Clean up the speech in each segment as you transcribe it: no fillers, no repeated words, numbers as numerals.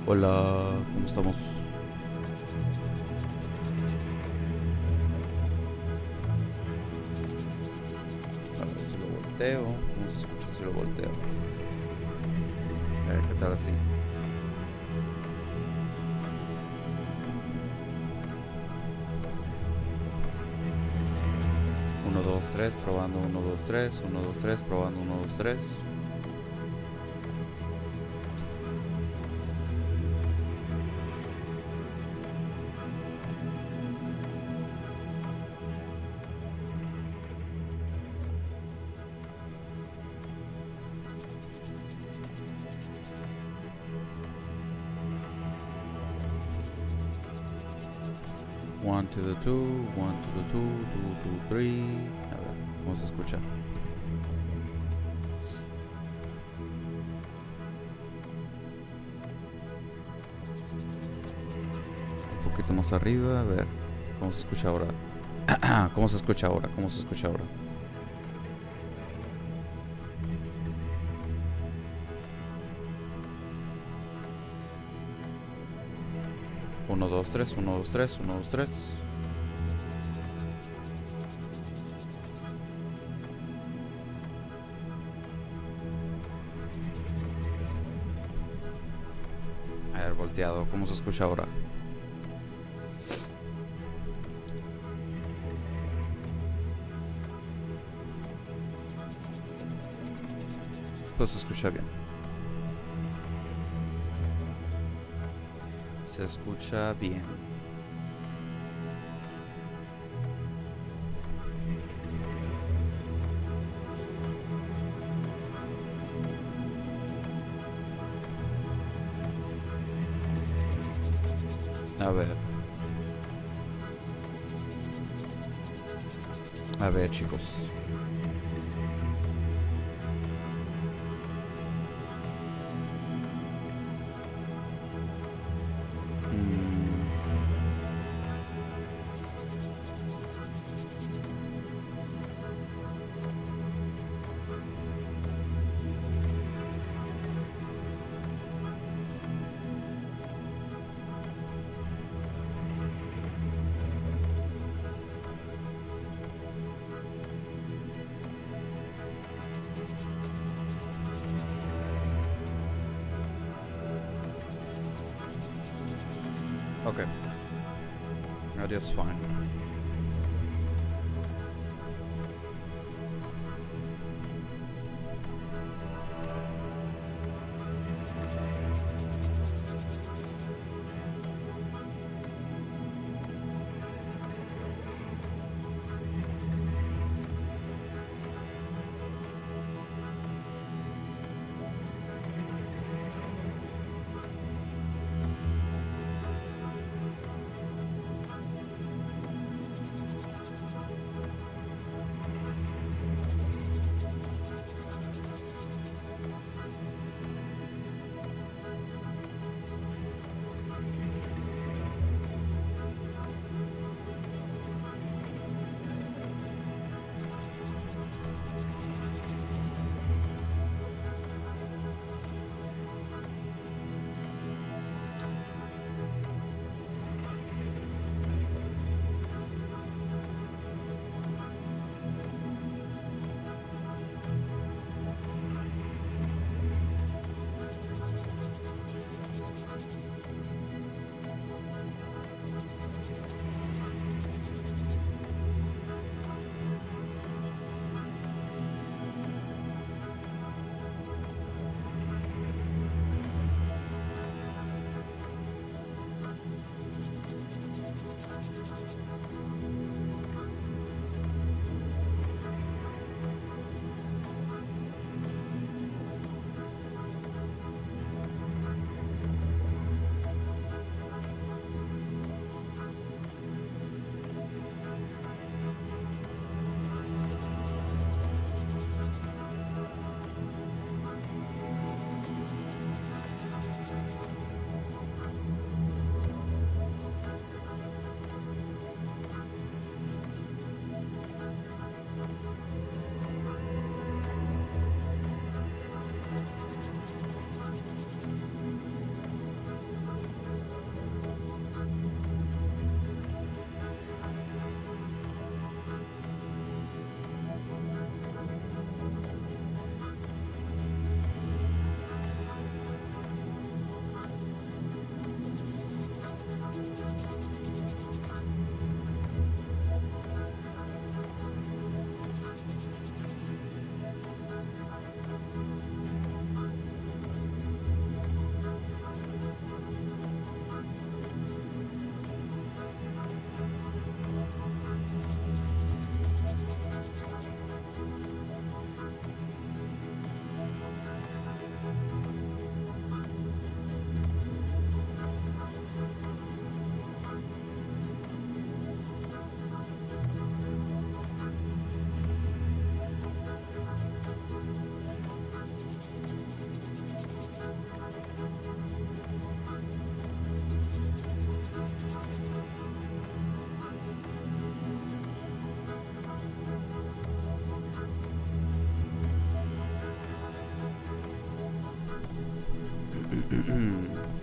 Hola, ¿cómo estamos? A ver si lo volteo. ¿Cómo se escucha si lo volteo? A ver, ¿qué tal así? Uno, dos, tres, probando, 1, 2, 3, 1, 2, 3, probando, 1, 2, 3. One to the two, one to the two, two to three. A ver, ¿cómo se escucha? Un poquito más arriba, a ver, ¿cómo se escucha ahora? ¿Cómo se escucha ahora? ¿Cómo se escucha ahora? Uno, dos, tres, uno, dos, tres, uno, dos, tres. A ver, volteado, ¿cómo se escucha ahora? Pues se escucha bien. Se escucha bien. A ver. A ver, chicos. Okay. That is fine.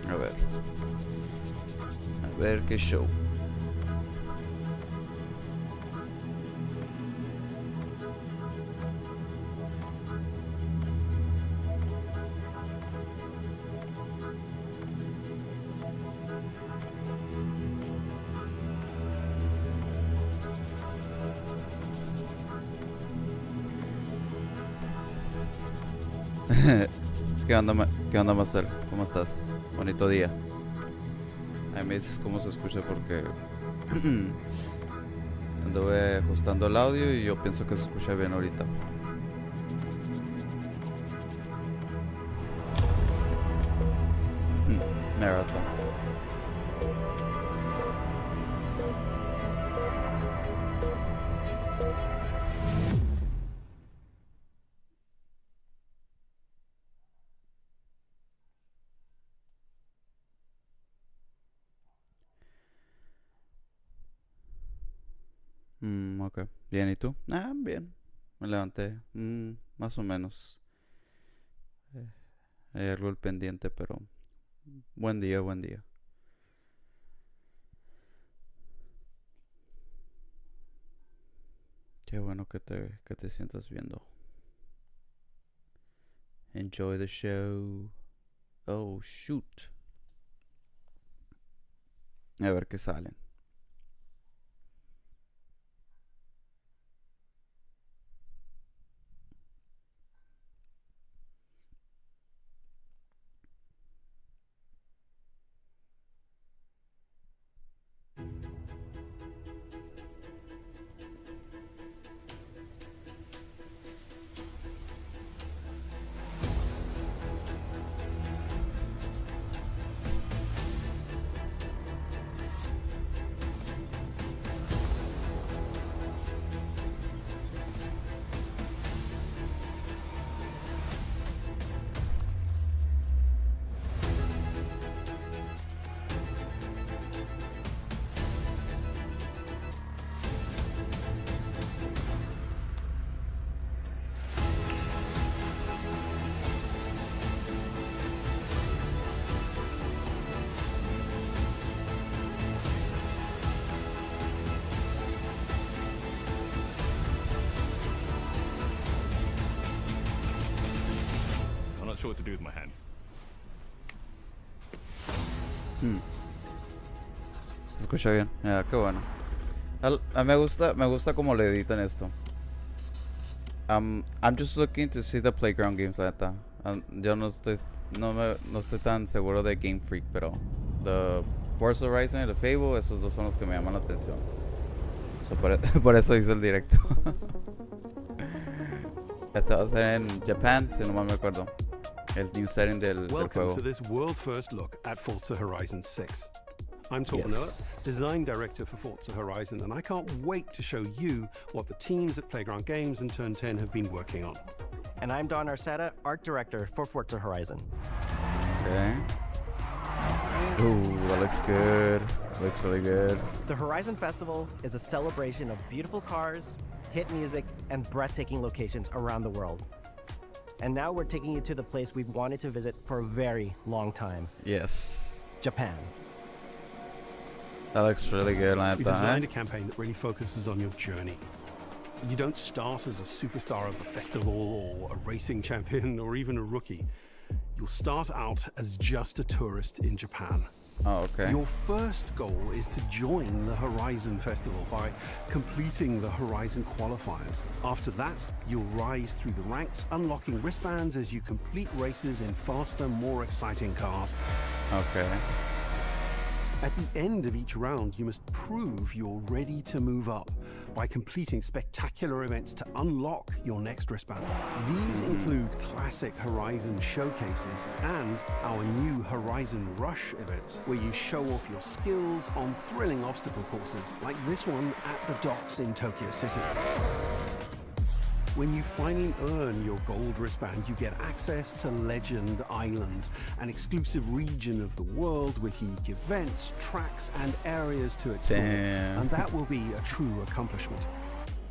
A ver qué show. ¿Qué onda, Master? ¿Cómo estás? Bonito día. Ahí me dices cómo se escucha porque anduve ajustando el audio y yo pienso que se escucha bien ahorita. Marathon. Ok. Bien, ¿y tú? Bien. Me levanté. Más o menos. Hay algo al pendiente, pero buen día, buen día. Qué bueno que te sientas viendo. Enjoy the show. Oh, shoot. A ver qué salen. Sure what to do with my hands. Se escucha bien. Ya, qué bueno. Me gusta cómo le editan esto. I'm just looking to see the playground games, la neta. Yo no estoy tan seguro de Game Freak, pero the Forza Horizon y the Fable, esos dos son los que me llaman la atención. So, por eso hice el directo. Este va a ser en Japan, si no mal me acuerdo. El new setting del juego. Welcome to this world first look at Forza Horizon 6. I'm Torben Noah, design director for Forza Horizon, and I can't wait to show you what the teams at Playground Games and Turn 10 have been working on. And I'm Don Arceta, art director for Forza Horizon. Okay. Ooh, that looks good. Looks really good. The Horizon Festival is a celebration of beautiful cars, hit music, and breathtaking locations around the world. And now we're taking you to the place we've wanted to visit for a very long time. Yes. Japan. That looks really good. We designed a campaign that really focuses on your journey. You don't start as a superstar of the festival or a racing champion or even a rookie. You'll start out as just a tourist in Japan. Oh, okay. Your first goal is to join the Horizon Festival by completing the Horizon qualifiers. After that, you'll rise through the ranks, unlocking wristbands as you complete races in faster, more exciting cars. Okay. At the end of each round, you must prove you're ready to move up by completing spectacular events to unlock your next wristband. These include classic Horizon showcases and our new Horizon Rush events, where you show off your skills on thrilling obstacle courses, like this one at the docks in Tokyo City. When you finally earn your gold wristband, you get access to Legend Island, an exclusive region of the world with unique events, tracks, and areas to explore. Damn. And that will be a true accomplishment.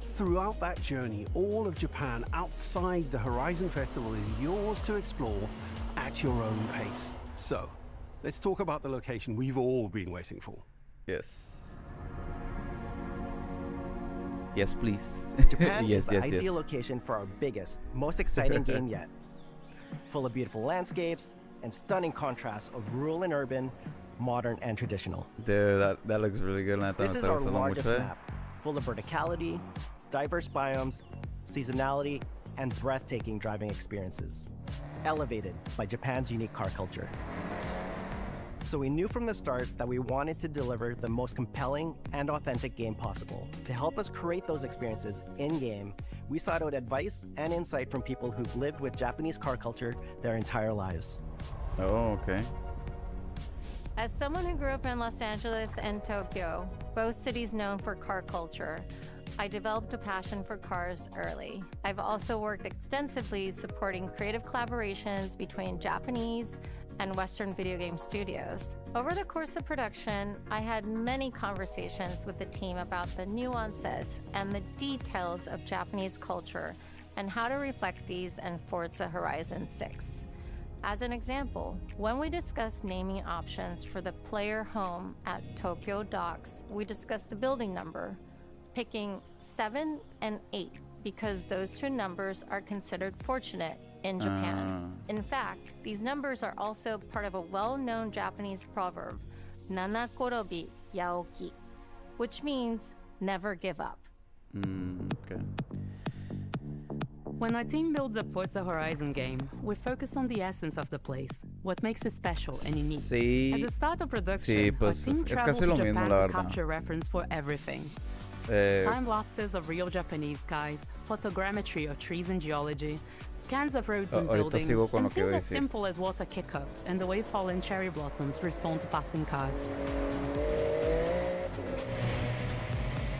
Throughout that journey, all of Japan outside the Horizon Festival is yours to explore at your own pace. So, let's talk about the location we've all been waiting for. Yes. Yes, please. Japan Yes, is the yes, ideal yes. location for our biggest, most exciting game yet. Full of beautiful landscapes and stunning contrasts of rural and urban, modern and traditional. Dude, that looks really good. La neta, This me is está our gustando largest mucho, map, full of verticality, diverse biomes, seasonality, and breathtaking driving experiences, elevated by Japan's unique car culture. So we knew from the start that we wanted to deliver the most compelling and authentic game possible. To help us create those experiences in-game, we sought out advice and insight from people who've lived with Japanese car culture their entire lives. Oh, okay. As someone who grew up in Los Angeles and Tokyo, both cities known for car culture, I developed a passion for cars early. I've also worked extensively supporting creative collaborations between Japanese and Western video game studios. Over the course of production, I had many conversations with the team about the nuances and the details of Japanese culture and how to reflect these in Forza Horizon 6. As an example, when we discussed naming options for the player home at Tokyo Docks, we discussed the building number, picking 7 and 8 because those two numbers are considered fortunate in Japan. In fact, these numbers are also part of a well-known Japanese proverb, Nana Korobi Yaoki, which means never give up. Okay. When our team builds a Forza Horizon game, we focus on the essence of the place, what makes it special and unique. Sí. At the start of production, Sí, our pues team es traveled casi to lo Japan mismo, la to verdad. capture reference for everything. Eh, Time lapses of real Japanese skies, photogrammetry of trees and geology, scans of roads and ahorita buildings, sigo con lo and que iba things a as decir. simple as water kick-up and the way fallen cherry blossoms respond to passing cars.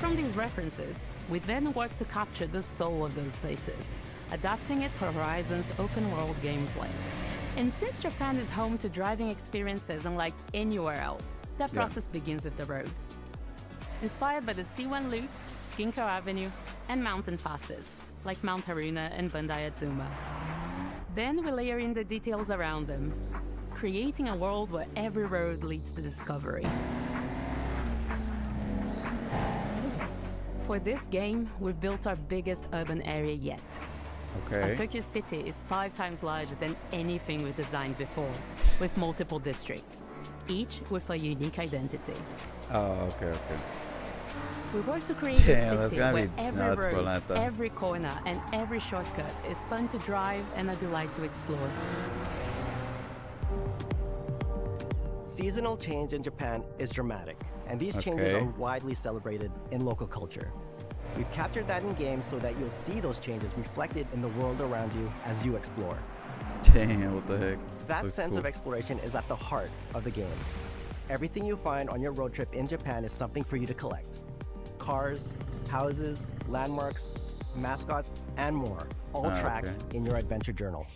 From these references, we then work to capture the soul of those places, adapting it for Horizon's open-world gameplay. And since Japan is home to driving experiences unlike anywhere else, that process begins with the roads. Inspired by the C1 Loop, Ginkgo Avenue, and mountain passes, like Mount Haruna and Bandai Atsuma. Then we layer in the details around them, creating a world where every road leads to discovery. For this game, we've built our biggest urban area yet. Our Okay. Tokyo City is 5 times larger than anything we've designed before, with multiple districts, each with a unique identity. Oh, okay. We work to create Damn, a that's city gonna where be every nuts, bro, road, like that. every corner, and every shortcut is fun to drive and a delight to explore. Seasonal change in Japan is dramatic, and these changes Okay. are widely celebrated in local culture. We've captured that in games so that you'll see those changes reflected in the world around you as you explore. Damn, what the heck? That Looks sense cool. of exploration is at the heart of the game. Everything you find on your road trip in Japan is something for you to collect. Cars, houses, landmarks, mascots, and more, all tracked okay. in your adventure journal.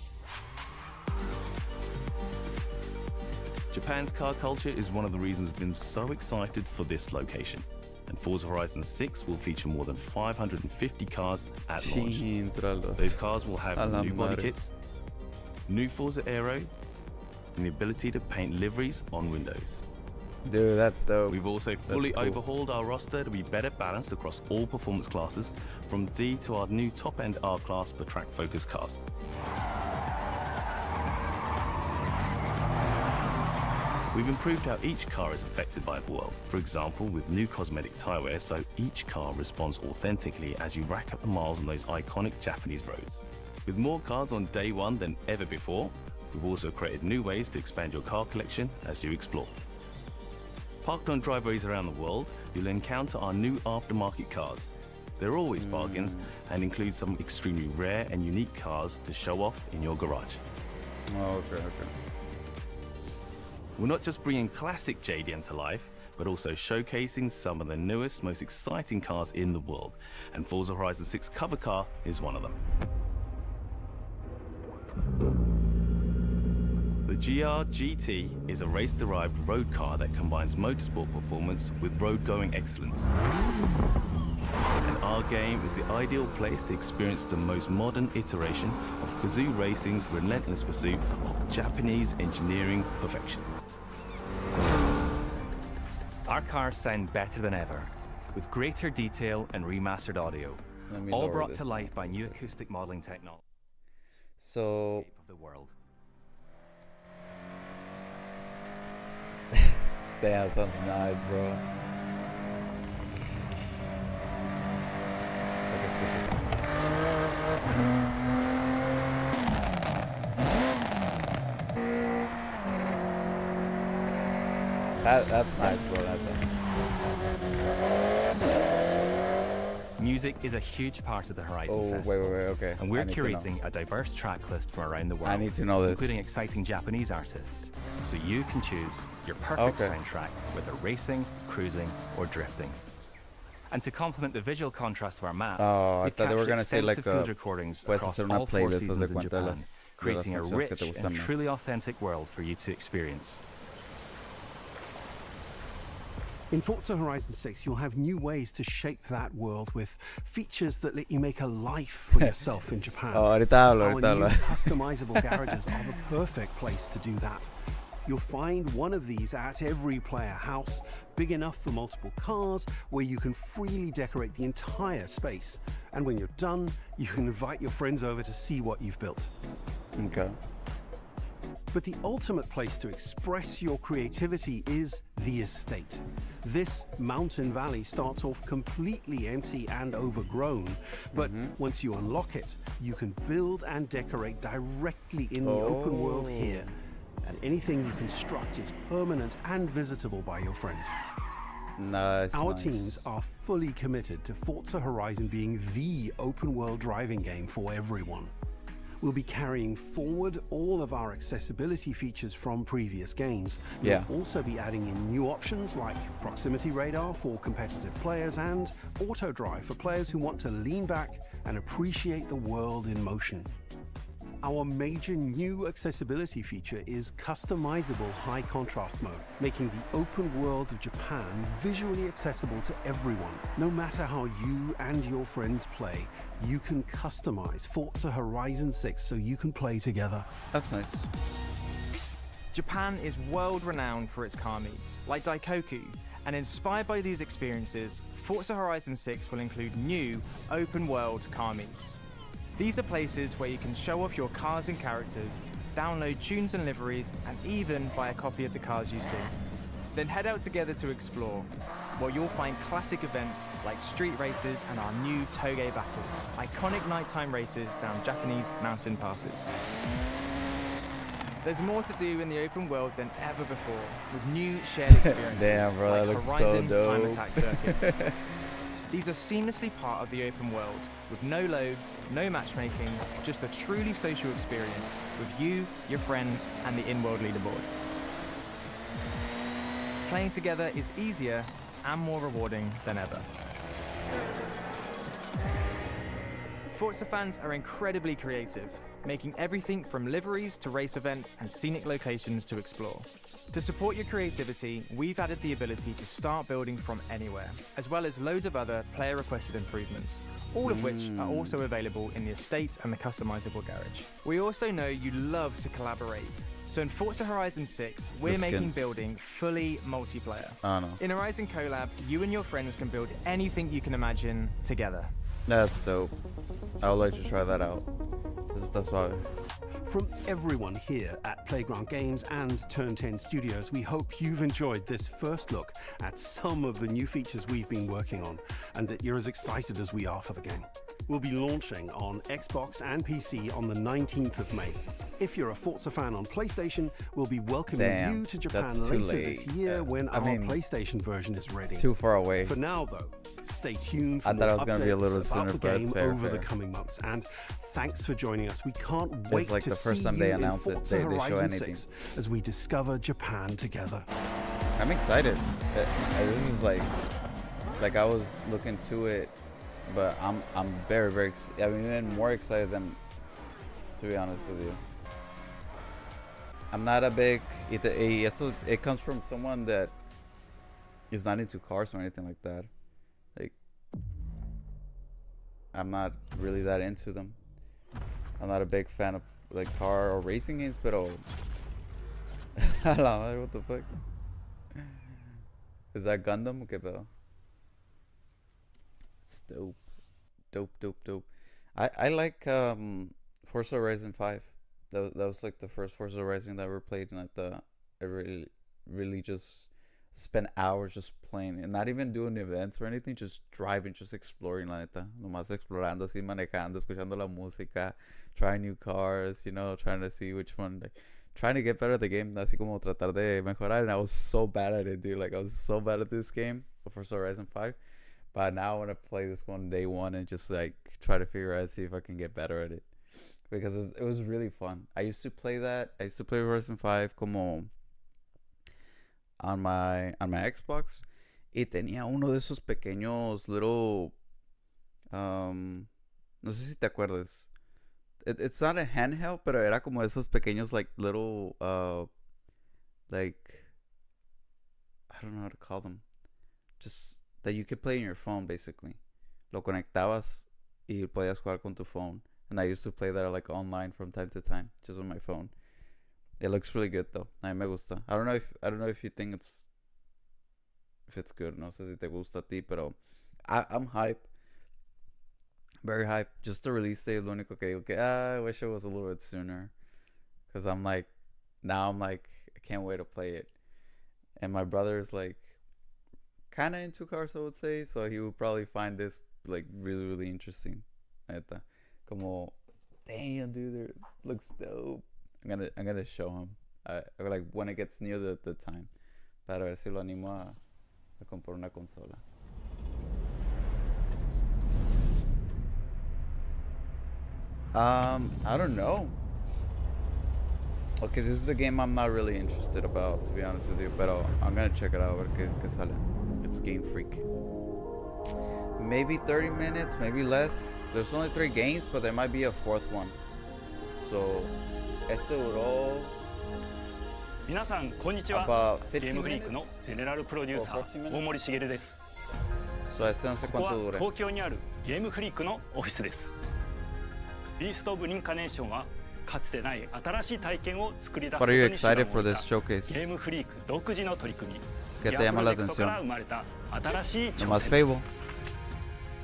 Japan's car culture is one of the reasons we've been so excited for this location. And Forza Horizon 6 will feature more than 550 cars at launch. Chintralos. Those cars will have A la new body madre. kits, new Forza Aero, and the ability to paint liveries on windows. Dude, that's dope. We've also fully cool. overhauled our roster to be better balanced across all performance classes, from D to our new top-end R-Class for track-focused cars. We've improved how each car is affected by the world. For example, with new cosmetic tyre wear, so each car responds authentically as you rack up the miles on those iconic Japanese roads. With more cars on day one than ever before, we've also created new ways to expand your car collection as you explore. Parked on driveways around the world, you'll encounter our new aftermarket cars. They're always bargains and include some extremely rare and unique cars to show off in your garage. Oh, okay. We're not just bringing classic JDM to life, but also showcasing some of the newest, most exciting cars in the world. And Forza Horizon 6 cover car is one of them. The GR GT is a race-derived road car that combines motorsport performance with road-going excellence. And our game is the ideal place to experience the most modern iteration of Kazoo Racing's relentless pursuit of Japanese engineering perfection. Our cars sound better than ever, with greater detail and remastered audio, Let me all lower brought this to down life by for a new sec. acoustic modeling technology So of the world. damn, sounds nice, bro. Focus, focus. That's nice, bro. That thing. Music is a huge part of the Horizon Oh, Festival. wait, okay. And we're I need to know. curating a diverse track list from around the world. I need to know this. Including exciting Japanese artists. So you can choose your perfect Okay. soundtrack, whether racing, cruising, or drifting. And to complement the visual contrast of our map, Oh, I we've thought they were captured gonna say like extensive field recordings puedes across hacer una all 4 playlist, haz seasons de in cuenta Japan, las creating a canciones que rich te gustan and más. truly authentic world for you to experience. In Forza Horizon 6, you'll have new ways to shape that world with features that let you make a life for yourself in Japan. Oh, ahorita hablo, Our ahorita new hablo. customizable garages are the perfect place to do that. You'll find one of these at every player house, big enough for multiple cars, where you can freely decorate the entire space. And when you're done, you can invite your friends over to see what you've built. Okay. But the ultimate place to express your creativity is the estate. This mountain valley starts off completely empty and overgrown, but once you unlock it, you can build and decorate directly in the open world here. And anything you construct is permanent and visitable by your friends. Nice. Our nice. teams are fully committed to Forza Horizon being the open world driving game for everyone. We'll be carrying forward all of our accessibility features from previous games. Yeah. We'll also be adding in new options like proximity radar for competitive players and auto drive for players who want to lean back and appreciate the world in motion. Our major new accessibility feature is customizable high contrast mode, making the open world of Japan visually accessible to everyone. No matter how you and your friends play, you can customize Forza Horizon 6 so you can play together. That's nice. Japan is world-renowned for its car meets, like Daikoku, and inspired by these experiences, Forza Horizon 6 will include new open-world car meets. These are places where you can show off your cars and characters, download tunes and liveries, and even buy a copy of the cars you see. Then head out together to explore, where you'll find classic events like street races and our new Toge battles, iconic nighttime races down Japanese mountain passes. There's more to do in the open world than ever before, with new shared experiences Damn, bro, that like looks so Horizon time dope. attack circuits. These are seamlessly part of the open world, with no loads, no matchmaking, just a truly social experience with you, your friends, and the in-world leaderboard. Playing together is easier and more rewarding than ever. Forza fans are incredibly creative, making everything from liveries to race events and scenic locations to explore. To support your creativity, we've added the ability to start building from anywhere, as well as loads of other player-requested improvements, all of which are also available in the estate and the customizable garage. We also know you love to collaborate, so in Forza Horizon 6, we're The making skins. building fully multiplayer. Oh no. In Horizon Collab, you and your friends can build anything you can imagine together. That's dope. I would like to try that out. That's why. From everyone here at Playground Games and Turn 10 Studios, we hope you've enjoyed this first look at some of the new features we've been working on, and that you're as excited as we are for the game. We'll be launching on Xbox and PC on the 19th of May. If you're a Forza fan on PlayStation, we'll be welcoming Damn, you to Japan that's too later late. this year when I our mean, PlayStation version is ready. It's too far away. For now, though, stay tuned for I thought more it was gonna be a little updates sooner, about the but it's game fair, over fair. the coming months. And thanks for joining us. We can't wait It's like to the first see time they you in announced it, Forza they show Horizon anything. 6 as we discover Japan together. I'm excited. This is like I was looking to it, but I'm very I'm even more excited than, to be honest with you. I'm not a big it comes from someone that is not into cars or anything like that. Like I'm not really that into them. I'm not a big fan of like car or racing games, pero a la madre, what the fuck? Is that Gundam? Okay, pedo. It's dope. Dope. I like Forza Horizon 5. That was like the first Forza Horizon that I ever played, and I really just spent hours just playing and not even doing events or anything, just driving, just exploring, la neta. Nomás explorando, así manejando, escuchando la música, trying new cars, you know, trying to see which one, like, trying to get better at the game, así como tratar de mejorar. And I was so bad at it, dude. Like, I was so bad at this game, Forza Horizon 5. But now I want to play this one day one and just like try to figure out, see if I can get better at it, because it was really fun. I used to play Horizon 5 como on my Xbox, y tenía uno de esos pequeños little no sé si te acuerdas. It's not a handheld, pero era como esos pequeños like little like, I don't know how to call them, just that you could play in your phone basically. Lo conectabas y podías jugar con tu phone. And I used to play that like online from time to time, just on my phone. It looks really good though. A mí me gusta. I don't know if you think it's good. No sé si te gusta a ti, pero I'm hype. Very hype. Just the release date, lo único que digo que I wish it was a little bit sooner. Cause I'm like, I can't wait to play it. And my brother's like kinda into cars, I would say, so he would probably find this like really interesting. Neta. Como, damn, dude, it looks dope. I'm gonna show him. Like when it gets near the time. Para ver si lo animo a comprar una consola. I don't know. Okay, this is the game I'm not really interested about, to be honest with you, but I'm gonna check it out. A ver qué sale. It's Game Freak. Maybe 30 minutes, maybe less. There's only 3 games, but there might be a 4th one. So, este duró 皆さんこんにちは。 about ゲー 15ムフリークの minutes. ゼネラルプロデューサ or 14 minutes. ー大森茂です。 So, este no sé ここは cuánto dure. 東京にあるゲームフリークのオフィスです。ビースト・オブ・リンカネーションはかつてない新しい体験を作り出すこと What are you に主眼を excited for 置い this た showcase? ゲームフリーク独自の取り組み。 ¿Qué ギ te アプ llama ロ la ジェクトから atención? 生まれた新しい挑 Nomás 戦です。 Fable.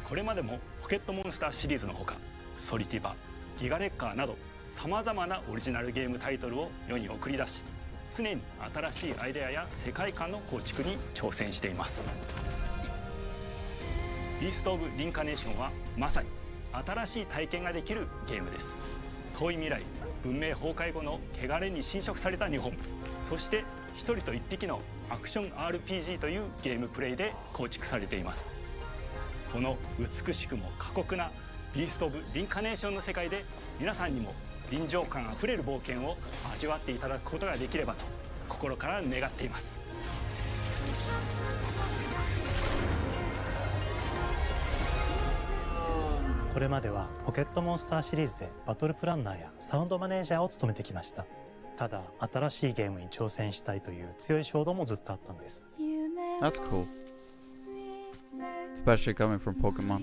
これまでもポケットモンスターシリーズのほかソリティバ、ギガレッカーなどさまざまなオリジナルゲームタイトルを世に送り出し、常に新しいアイデアや世界観の構築に挑戦しています。ビースト・オブ・リンカネーションはまさに新しい体験ができるゲームです。遠い未来、文明崩壊後の汚れに侵食された日本、そして一人と一匹のアクション RPG というゲームプレイで構築されています。この美しくも過酷なビースト・オブ・リンカネーションの世界で皆さんにも臨場感あふれる冒険を味わっていただくことができればと心から願っています。これまではポケットモンスターシリーズでバトルプランナーやサウンドマネージャーを務めてきました。ただ新しいゲームに挑戦したいという強い衝動もずっとあったんです。 That's cool. Especially coming from Pokemon.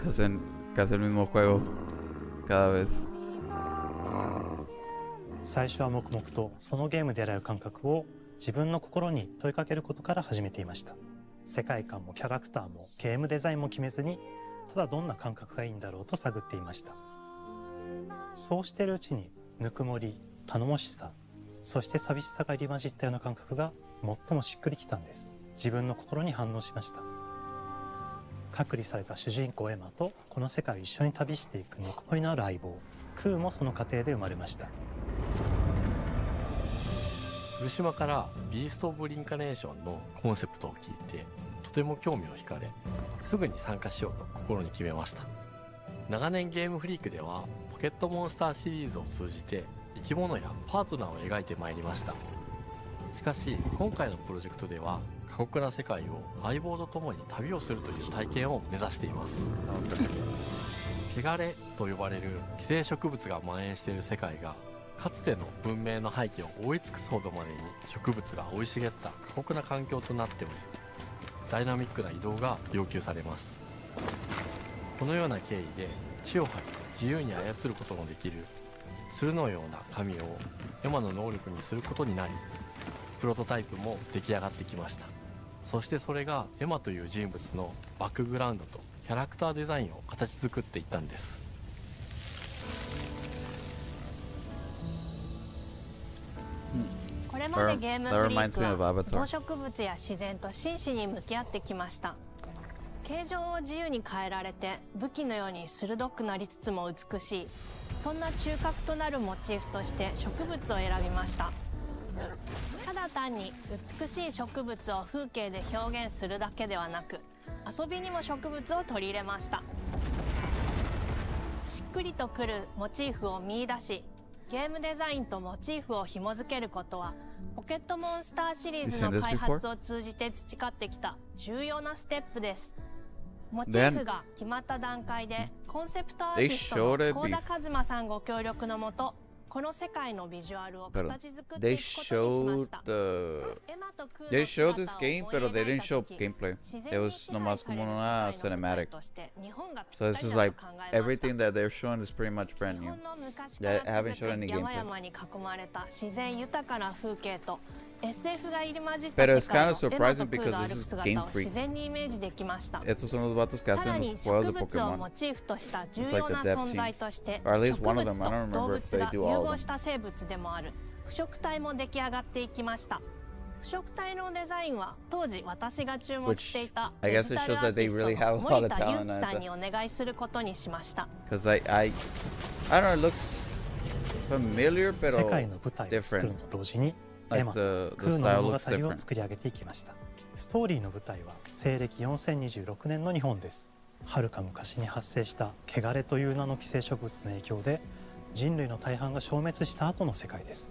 Hacen casi el mismo juego cada vez. 最初は黙々とそのゲームで得られる感覚を自分の心に問いかけることから始めていました。世界観もキャラクターもゲームデザインも決めずに、ただどんな感覚がいいんだろうと探っていました。そうしているうちにぬくもり、頼もしさ、そして寂しさが入り混じったような感覚が最もしっくりきたんです。自分の心に反応しました。隔離された主人公エマとこの世界を一緒に旅していくぬくもりのある相棒クーもその過程で生まれました。古島からビースト・オブ・リンカネーションのコンセプトを聞いてとても興味を惹かれ、すぐに参加しようと心に決めました。長年ゲームフリークではポケットモンスターシリーズを通じて生き物やパートナーを描いてまいりました。しかし今回のプロジェクトでは過酷な世界を相棒と共に旅をするという体験を目指しています。汚れと呼ばれる寄生植物が蔓延している世界がかつての文明の廃棄を覆い尽くすほどまでに植物が生い茂った過酷な環境となっており、ダイナミックな移動が要求されます。このような経緯で血を吐き自由に操ることのできる鶴のような神をエマの能力にすることになり、プロトタイプも出来上がってきました。そしてそれがエマという人物のバックグラウンドとキャラクターデザインを形作っていったんです。これまでゲームフリークは動植物や自然と真摯に向き合ってきました。形状を自由に変えられて武器のように鋭くなりつつも美しい、そんな中核となるモチーフとして植物を選びました。ただ単に美しい植物を風景で表現するだけではなく、遊びにも植物を取り入れました。しっくりとくるモチーフを見出し、ゲームデザインとモチーフを紐付けることはポケットモンスターシリーズの開発を通じて培ってきた重要なステップです。モチーフが決まった段階でコンセプトアーティストの幸田一馬さんご協力のもと、この世界のビジュアルを形作っていくことにしました。They showed this game, pero they didn't show gameplay. It was nomás como una cinematic. So this is like everything that they're showing is pretty much brand new. They haven't shown any gameplay. Pero es kind of surprising because this is Game Freak. Estos son los vatos que hacen juegos de Pokémon. It's like the dev team. Or at least one of them. I don't remember if they do all of them. 腐食体も出来上がっていきました。腐食体のデザインは当時私が注目していたデジタルアーティストの森田裕樹さんにお願いすることにしました。Because I don't know, it looks familiar, 世 pero 界の舞台を作る different. と同時に Like エマと the クーの style 物語 looks を different. 作り上げていきました。ストーリーの舞台は西暦4026年の日本です。はるか昔に発生した汚れという名の寄生植物の影響で人類の大半が消滅した後の世界です。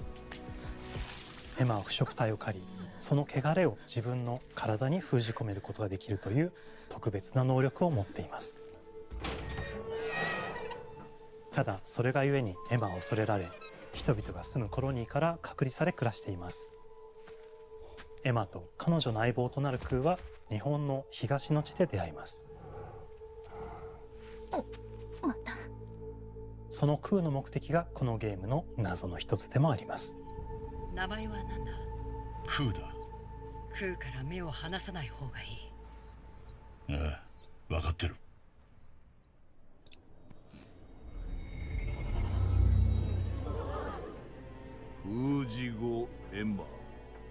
エマは腐食体を狩り、その汚れを自分の体に封じ込めることができるという特別な能力を持っています。ただそれがゆえにエマは恐れられ、人々が住むコロニーから隔離され暮らしています。エマと彼女の相棒となるクーは日本の東の地で出会います。そのクーの目的がこのゲームの謎の一つでもあります。名前は何だ？クーだ。クーから目を離さない方がいい。ああ、分かってる。封じ後エマ、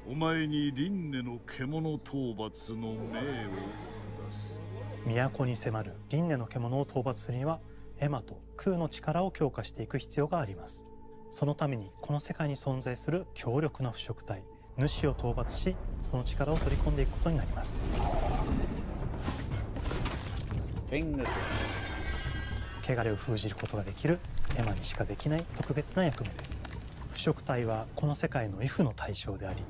お前に輪廻の獣討伐の命を下す。都に迫る輪廻の獣を討伐するにはエマとクーの力を強化していく必要があります。そのためにこの世界に存在する強力な腐食体主を討伐し、その力を取り込んでいくことになります。汚れを封じることができるエマにしかできない特別な役目です。腐食体はこの世界の畏怖の対象であり、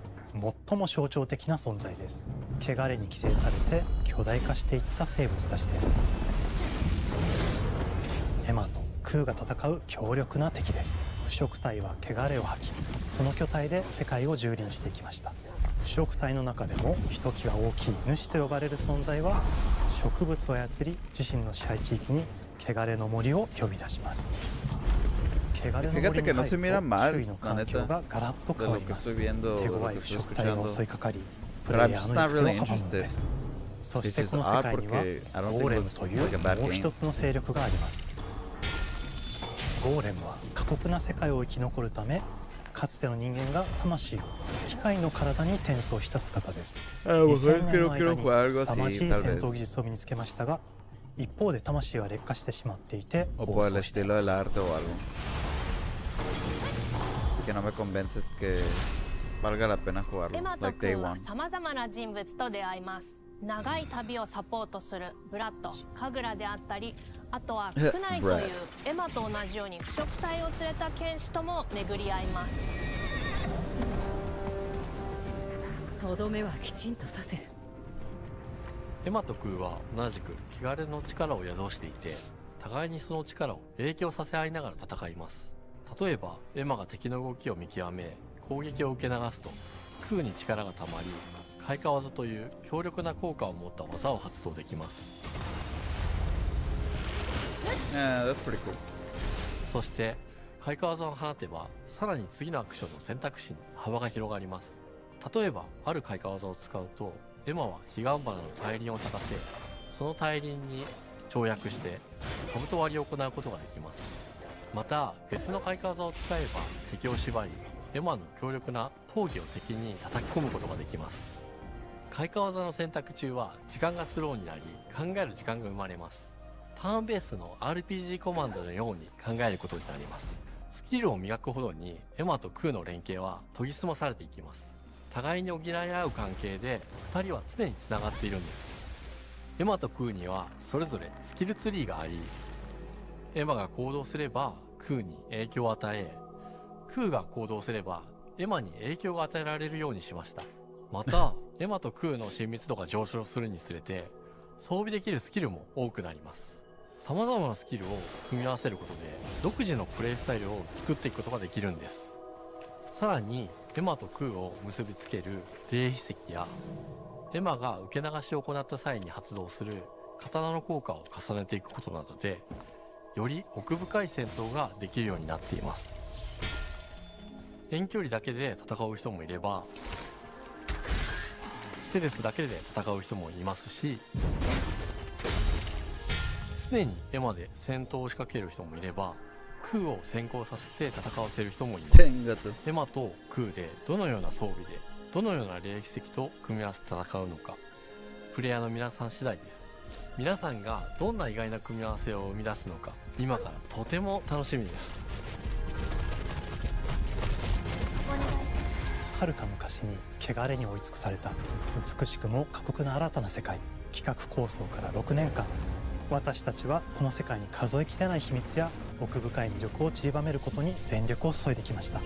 最も象徴的な存在です。汚れに寄生されて巨大化していった生物たちです。エマとクーが戦う強力な敵です。腐食体は汚れを吐き、その巨体で世界を蹂躙していきました。腐食体の中でもひときわ大きい主と呼ばれる存在は、植物を操り自身の支配地域に汚れの森を呼び出します。汚れの森に入ると周囲の環境がガラッと変わります。手強い腐食体が襲いかかり、プレイヤーの行く手を阻むのです。そしてこの世界にはゴーレムというもう一つの勢力があります。ゴーレムは過酷な世界を生き残るため、かつての人間が魂を機械の体に転送した姿です。2000年の間に凄まじい戦闘技術を身につけましたが、一方で魂は劣化してしまっていて暴走しています。Que no me convence que valga la pena jugarlo. エマと Like ク day ーは one. さまざまな人物と出会います。長い旅をサポートするブラッド、カグラであったり、あとはクナイというエマと同じように腐食体を連れた剣士とも巡り合います。とどめはきちんとさせる。エマとクーは同じく汚れの力を宿していて、互いにその力を影響させ合いながら戦います。例えばエマが敵の動きを見極め攻撃を受け流すと、クーに力がたまり開花技という強力な効果を持った技を発動できます。Yeah, that's pretty cool. そして開花技を放てばさらに次のアクションの選択肢に幅が広がります。例えばある開花技を使うとエマは彼岸花の大輪を咲かせその大輪に跳躍して兜割りを行うことができます。また別の開花技を使えば敵を縛りエマの強力な闘技を敵に叩き込むことができます。開花技の選択中は時間がスローになり考える時間が生まれます。ターンベースの RPG コマンドのように考えることになります。スキルを磨くほどにエマとクーの連携は研ぎ澄まされていきます。互いに補い合う関係で2人は常につながっているんです。エマとクーにはそれぞれスキルツリーがあり、エマが行動すればクーに影響を与え、クーが行動すればエマに影響が与えられるようにしました。またエマとクーの親密度が上昇するにつれて装備できるスキルも多くなります。様々なスキルを組み合わせることで独自のプレイスタイルを作っていくことができるんです。さらにエマとクーを結びつける霊秘石やエマが受け流しを行った際に発動する刀の効果を重ねていくことなどでより奥深い戦闘ができるようになっています。遠距離だけで戦う人もいればステルスだけで戦う人もいますし、常にエマで戦闘を仕掛ける人もいればクーを先行させて戦わせる人もいます。エマとクーでどのような装備でどのような霊奇跡と組み合わせて戦うのかプレイヤーの皆さん次第です。皆さんがどんな意外な組み合わせを生み出すのか今からとても楽しみです。はるか昔に汚れに追い尽くされた美しくも過酷な新たな世界。企画構想から6年間、私たちはこの世界に数えきれない秘密や奥深い魅力を散りばめることに全力を注いできました。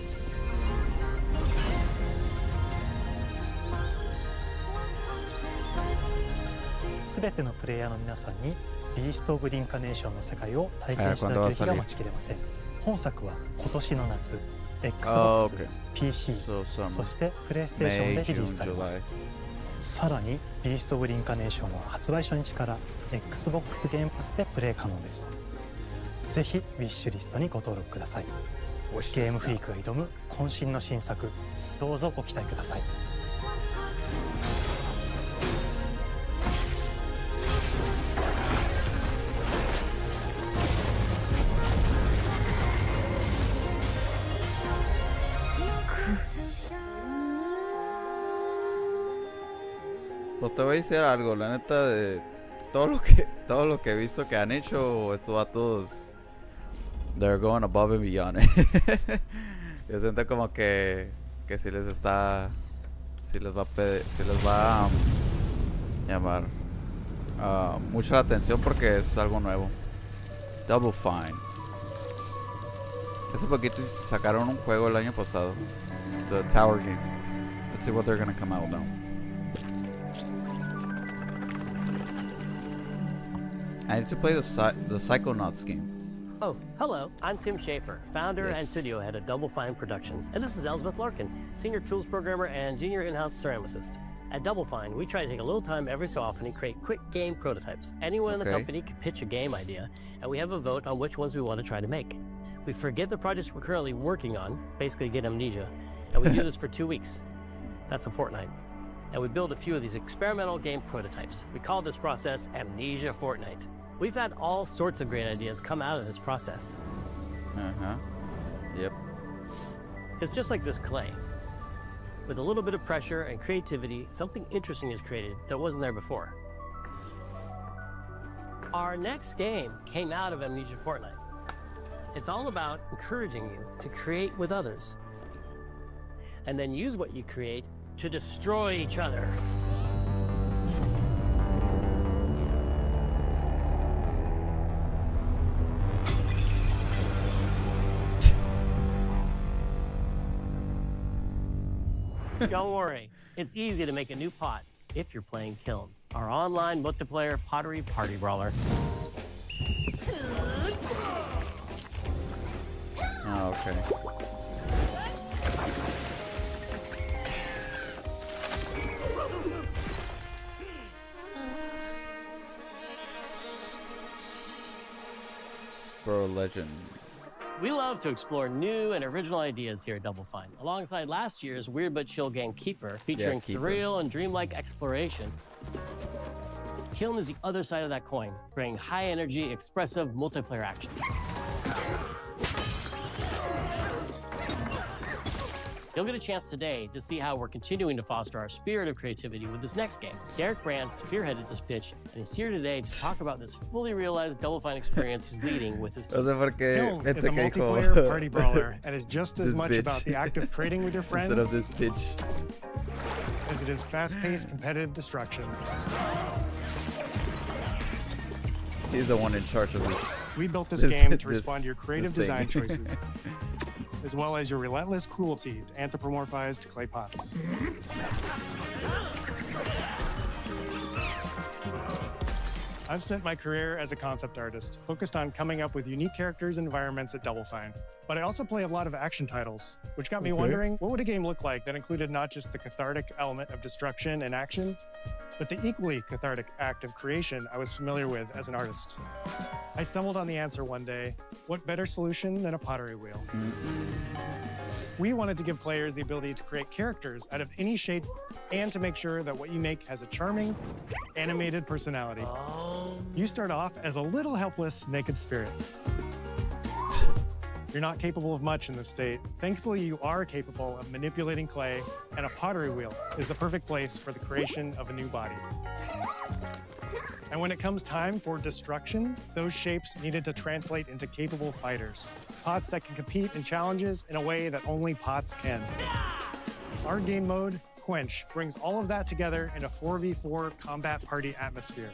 全てのプレイヤーの皆さんにビースト・オブ・リンカネーションの世界を体験していただける日が待ちきれません。本作は今年の夏 XBOX、PC、そしてプレイステーションでリリースされます。さらにビースト・オブ・リンカネーションは発売初日から XBOX ゲームパスでプレイ可能です。ぜひウィッシュリストにご登録ください。ゲームフリークが挑む渾身の新作、どうぞご期待ください。Pues te voy a decir algo, la neta, de todo lo que he visto que han hecho estos vatos, they're going above and beyond. Yo siento como que si les está, si les va a llamar mucho la atención porque es algo nuevo. Double Fine. Hace poquito sacaron un juego el año pasado, the Tower game. Let's see what they're gonna come out now. I need to play the Psychonauts games. Oh, hello. I'm Tim Schafer, founder and studio head of Double Fine Productions. And this is Elsbeth Larkin, senior tools programmer and junior in-house ceramicist. At Double Fine, we try to take a little time every so often and create quick game prototypes. Anyone in the company can pitch a game idea, and we have a vote on which ones we want to try to make. We forget the projects we're currently working on, basically get amnesia, and we do this for 2 weeks. That's a fortnight. And we build a few of these experimental game prototypes. We call this process Amnesia Fortnight. We've had all sorts of great ideas come out of this process. Yep. It's just like this clay. With a little bit of pressure and creativity, something interesting is created that wasn't there before. Our next game came out of Amnesia Fortnight. It's all about encouraging you to create with others, and then use what you create to destroy each other. Don't worry, it's easy to make a new pot if you're playing Kiln, our online multiplayer pottery party brawler. Oh, okay. Bro, legend. We love to explore new and original ideas here at Double Fine. Alongside last year's Weird But Chill game Keeper, featuring surreal and dreamlike exploration, Kiln is the other side of that coin, bringing high-energy, expressive multiplayer action. You'll get a chance today to see how we're continuing to foster our spirit of creativity with this next game. Derek Brand spearheaded this pitch, and he's here today to talk about this fully realized Double Fine experience he's leading with his team. Kiln is a multiplayer party brawler, and it's just as much about the act of trading with your friends instead of this pitch as it is fast-paced competitive destruction. He's the one in charge of this. We built this game to respond to your creative design choices, as well as your relentless cruelty to anthropomorphized clay pots. I've spent my career as a concept artist, focused on coming up with unique characters and environments at Double Fine. But I also play a lot of action titles, which got me wondering, what would a game look like that included not just the cathartic element of destruction and action, but the equally cathartic act of creation I was familiar with as an artist? I stumbled on the answer one day. What better solution than a pottery wheel? We wanted to give players the ability to create characters out of any shape and to make sure that what you make has a charming, animated personality. You start off as a little helpless, naked spirit. You're not capable of much in this state. Thankfully, you are capable of manipulating clay, and a pottery wheel is the perfect place for the creation of a new body. And when it comes time for destruction, those shapes needed to translate into capable fighters. Pots that can compete in challenges in a way that only pots can. Our game mode, Quench, brings all of that together in a 4v4 combat party atmosphere.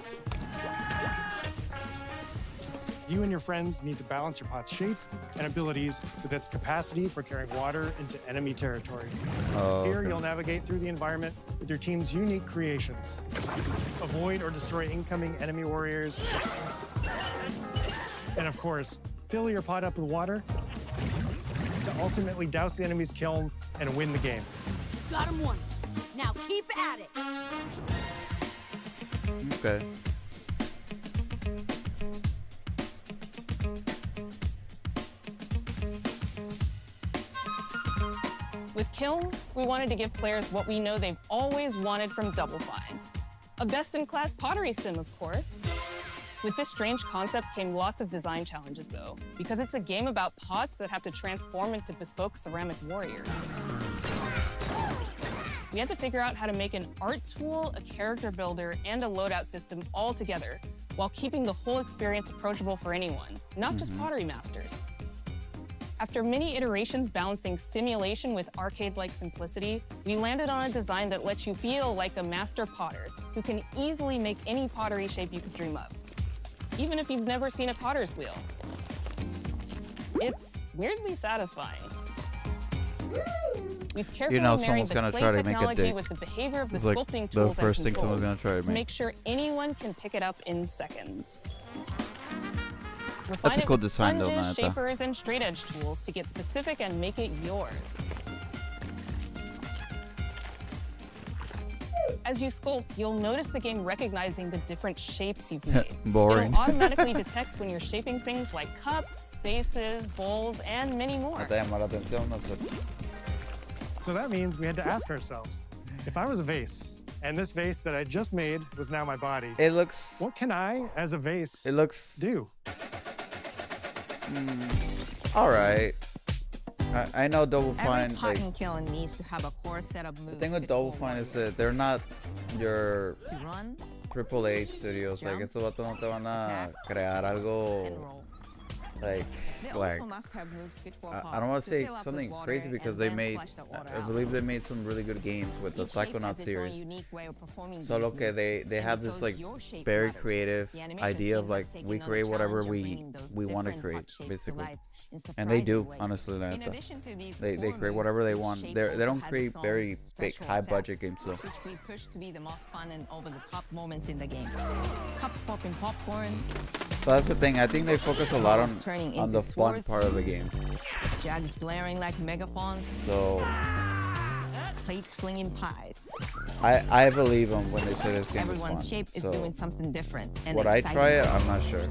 You and your friends need to balance your pot's shape and abilities with its capacity for carrying water into enemy territory. Here, you'll navigate through the environment with your team's unique creations. Avoid or destroy incoming enemy warriors. And of course, fill your pot up with water to ultimately douse the enemy's kiln and win the game. Got him once. Now keep at it. Okay. With Kiln, we wanted to give players what we know they've always wanted from Double Fine. A best-in-class pottery sim, of course. With this strange concept came lots of design challenges, though, because it's a game about pots that have to transform into bespoke ceramic warriors. We had to figure out how to make an art tool, a character builder, and a loadout system all together, while keeping the whole experience approachable for anyone, not just pottery masters. After many iterations balancing simulation with arcade-like simplicity, we landed on a design that lets you feel like a master potter who can easily make any pottery shape you could dream up, even if you've never seen a potter's wheel. It's weirdly satisfying. We've carefully married the clay technology with the behavior of the sculpting tools and controls to make sure anyone can pick it up in seconds. That's a cool design though, sponges, shapers, and straight edge tools to get specific and make it yours. As you sculpt, you'll notice the game recognizing the different shapes you've made. Boring. It'll automatically detect when you're shaping things like cups, vases, bowls, and many more. So that means we had to ask ourselves, if I was a vase, and this vase that I just made was now my body, it looks... what can I, as a vase, do? All right. I know Double Fine. Every pot and kiln needs to have a core set of moves. The thing with Double Fine is that they're not your AAA studios. Like, estos vatos no te van a crear algo like I don't want to say something crazy because they made, I believe they made some really good games with the Psychonaut series. Solo que they have this like very creative idea of like we create whatever we want to create basically, and they do honestly. Like they create whatever they want. They don't create very big high budget games though. Which we push to be the most fun and over the top moments in the game. Cups popping popcorn. But that's the thing. I think they focus a lot on the fun part of the game. Jags blaring like megaphones. So plates flinging pies. I believe them when they say this game is fun. Everyone's shape is So doing something different. And would I exciting. try it? I'm not sure.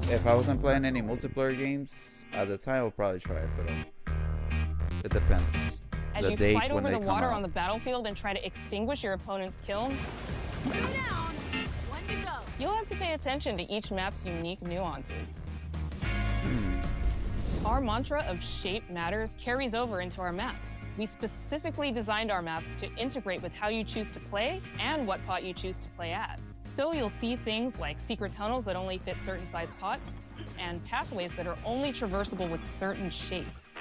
If I wasn't playing any multiplayer games at the time, I would probably try it, but it depends. As The you date fight when over they the come water out. on the battlefield and try to extinguish your opponent's kiln, you'll have to pay attention to each map's unique nuances. Our mantra of shape matters carries over into our maps. We specifically designed our maps to integrate with how you choose to play and what pot you choose to play as. So you'll see things like secret tunnels that only fit certain size pots, and pathways that are only traversable with certain shapes.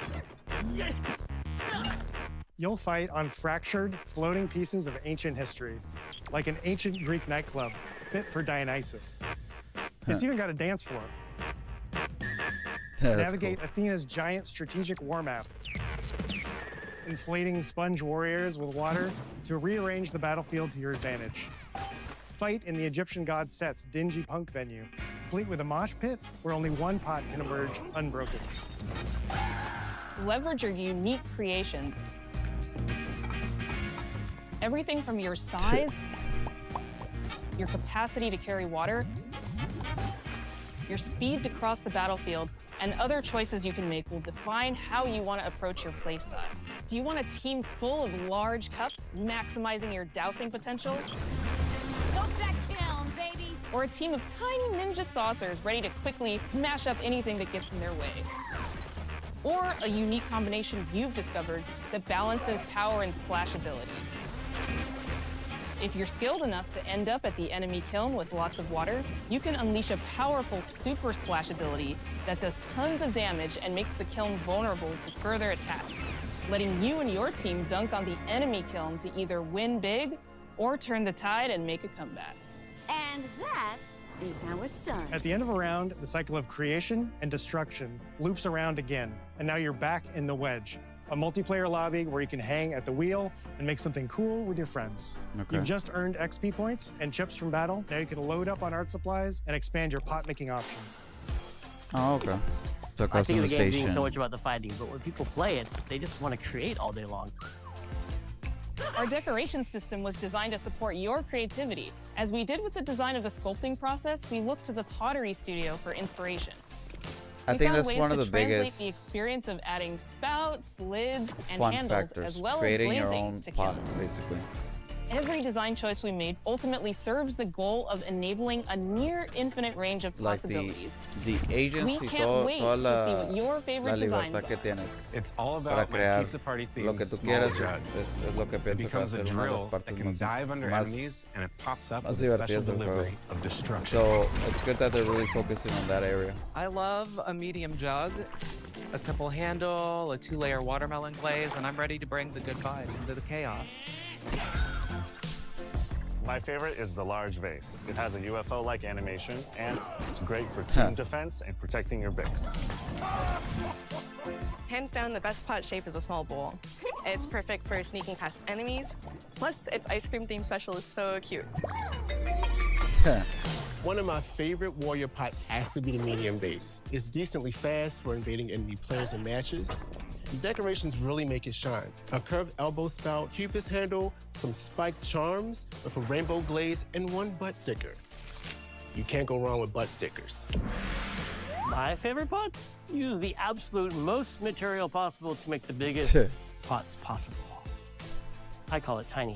You'll fight on fractured, floating pieces of ancient history, like an ancient Greek nightclub fit for Dionysus. It's even got a dance floor. Navigate Athena's giant strategic war map, inflating sponge warriors with water to rearrange the battlefield to your advantage. Fight in the Egyptian god Set's dingy punk venue, complete with a mosh pit where only one pot can emerge unbroken. Leverage your unique creations. Everything from your size, your capacity to carry water, your speed to cross the battlefield, and other choices you can make will define how you want to approach your playstyle. Do you want a team full of large cups, maximizing your dousing potential? Go that kiln, baby! Or a team of tiny ninja saucers ready to quickly smash up anything that gets in their way? Or a unique combination you've discovered that balances power and splashability? If you're skilled enough to end up at the enemy kiln with lots of water, you can unleash a powerful super splash ability that does tons of damage and makes the kiln vulnerable to further attacks, letting you and your team dunk on the enemy kiln to either win big or turn the tide and make a comeback. And that is how it's done. At the end of a round, the cycle of creation and destruction loops around again, and now you're back in the wedge, a multiplayer lobby where you can hang at the wheel and make something cool with your friends. Okay. You've just earned XP points and chips from battle. Now you can load up on art supplies and expand your pot-making options. Oh, okay. So I think of the game being customization. so much about the fighting, but when people play it, they just want to create all day long. Our decoration system was designed to support your creativity. As we did with the design of the sculpting process, we looked to the pottery studio for inspiration. I We think found that's ways one of to the translate biggest the experience of adding spouts, lids, and fun handles, factors. as well as Creating your glazing own to pot, kiln. basically. Every design choice we made ultimately serves the goal of enabling a near infinite range of Like possibilities. the agency, We can't todo, wait toda to see la, what your la favorite designs libertad que are. tienes It's all para about my crear pizza party lo themed que tú small quieras jug. es lo que It pienso que va a becomes a ser una de las drill that partes can más, dive under más, enemies, and it pops up más with a special divertidas del delivery juego. of destruction. So it's good that they're really focusing on that area. I love a medium jug, a simple handle, a 2-layer watermelon glaze, and I'm ready to bring the good vibes into the chaos. My favorite is the large vase. It has a UFO-like animation, and it's great for team defense and protecting your bricks. Hands down, the best pot shape is a small bowl. It's perfect for sneaking past enemies. Plus, its ice cream theme special is so cute. One of my favorite warrior pots has to be the medium base. It's decently fast for invading enemy players and matches. The decorations really make it shine. A curved elbow spout, cupid's handle, some spiked charms with a rainbow glaze, and one butt sticker. You can't go wrong with butt stickers. My favorite pots use the absolute most material possible to make the biggest pots possible. I call it tiny.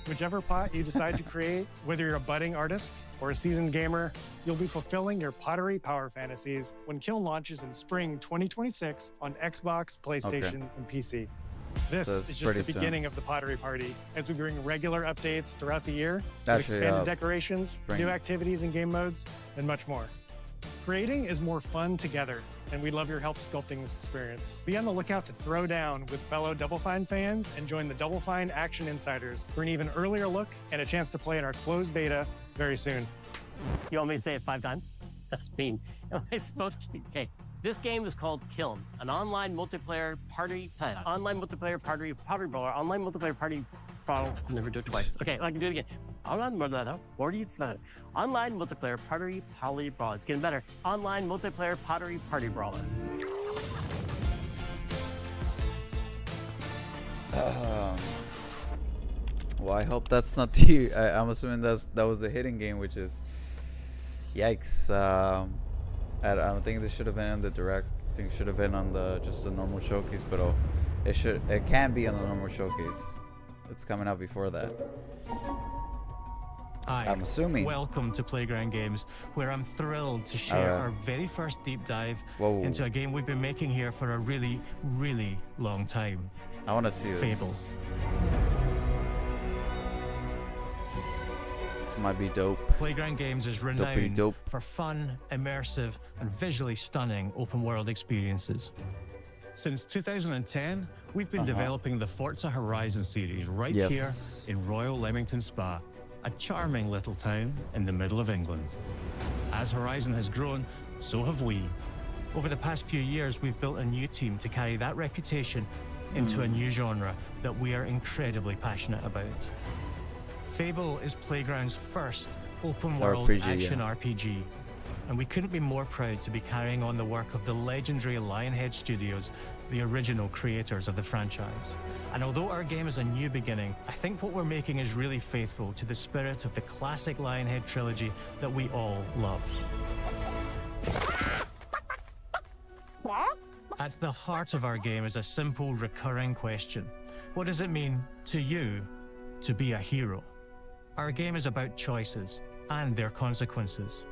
Whichever pot you decide to create, whether you're a budding artist or a seasoned gamer, you'll be fulfilling your pottery power fantasies when Kiln launches in spring 2026 on Xbox, PlayStation, and PC. This So is it's just pretty the soon. beginning of the pottery party as we bring regular updates throughout the year, with Actually, expanded decorations, spring. new activities and game modes, and much more. Creating is more fun together, and we love your help sculpting this experience. Be on the lookout to throw down with fellow Double Fine fans and join the Double Fine Action Insiders for an even earlier look and a chance to play in our closed beta very soon. You want me to say it 5 times? That's mean. Am I supposed to? Okay. This game is called Kiln, an online multiplayer party brawler, online multiplayer party brawler. I'll never do it twice. Okay, I can do it again. Online multiplayer party brawler. It's getting better. Online multiplayer party brawler. Well, I hope that's not the. I'm assuming that was the hidden game, which is. Yikes! I don't think this should have been in the direct. I think it should have been on just the normal showcase, but it can be on the normal showcase. It's coming out before that. Hi, I'm assuming. Welcome to Playground Games, where I'm thrilled to share our very first deep dive into a game we've been making here for a really, really long time. I want to see Fable. This might be dope. Playground Games is renowned for fun, immersive, and visually stunning open-world experiences. Since 2010, we've been developing the Forza Horizon series right here in Royal Leamington Spa, a charming little town in the middle of England. As Horizon has grown, so have we. Over the past few years, we've built a new team to carry that reputation into a new genre that we are incredibly passionate about. Fable is Playground's first open-world action RPG, and we couldn't be more proud to be carrying on the work of the legendary Lionhead Studios, the original creators of the franchise. And although our game is a new beginning, I think what we're making is really faithful to the spirit of the classic Lionhead trilogy that we all love. At the heart of our game is a simple, recurring question. What does it mean to you to be a hero? Our game is about choices and their consequences.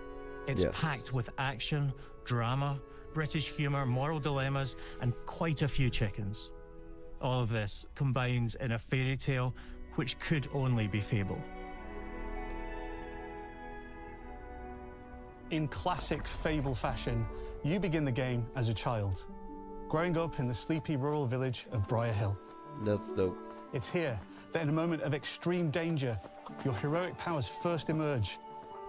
It's packed with action, drama, British humour, moral dilemmas, and quite a few chickens. All of this combines in a fairy tale which could only be Fable. In classic Fable fashion, you begin the game as a child, growing up in the sleepy rural village of Briar Hill. That's dope. It's here that in a moment of extreme danger, your heroic powers first emerge,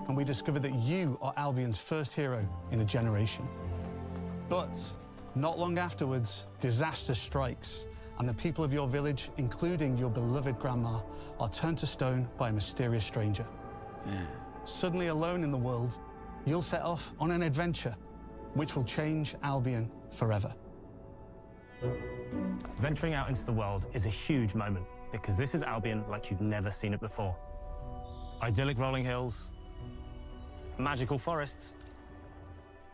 and we discover that you are Albion's first hero in a generation. But not long afterwards, disaster strikes, and the people of your village, including your beloved grandma, are turned to stone by a mysterious stranger. Suddenly alone in the world, you'll set off on an adventure which will change Albion forever. Venturing out into the world is a huge moment, because this is Albion like you've never seen it before. Idyllic rolling hills, magical forests,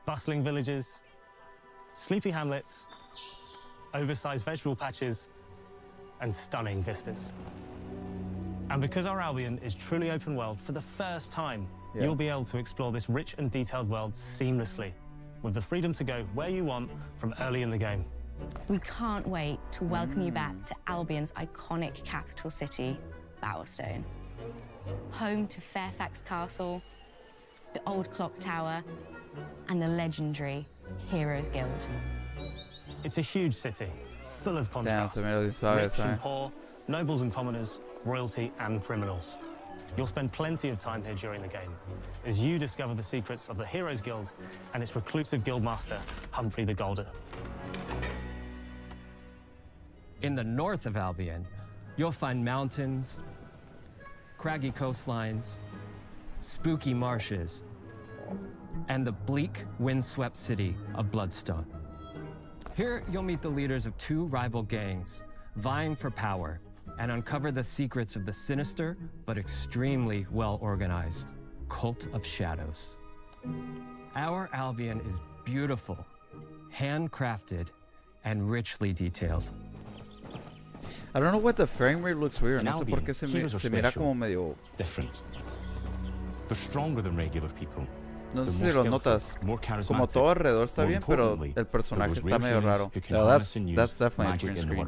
bustling villages, sleepy hamlets, oversized vegetable patches, and stunning vistas. And because our Albion is truly open world, for the first time, you'll be able to explore this rich and detailed world seamlessly, with the freedom to go where you want from early in the game. We can't wait to welcome you back to Albion's iconic capital city, Bowerstone. Home to Fairfax Castle, the old clock tower, and the legendary Heroes Guild. It's a huge city, full of contrasts. Rich and poor, nobles and commoners, royalty and criminals. You'll spend plenty of time here during the game, as you discover the secrets of the Heroes Guild and its reclusive guildmaster, Humphrey the Golder. In the north of Albion, you'll find mountains, craggy coastlines, spooky marshes, and the bleak, windswept city of Bloodstone. Here, you'll meet the leaders of two rival gangs, vying for power, and uncover the secrets of the sinister but extremely well-organized Cult of Shadows. Our Albion is beautiful, handcrafted, and richly detailed. I don't know what the frame rate looks weird. No sé por qué se mira como medio different. They're stronger than regular people. No sé si lo notas. Como todo alrededor está bien, pero el personaje está medio raro. That's definitely a green screen.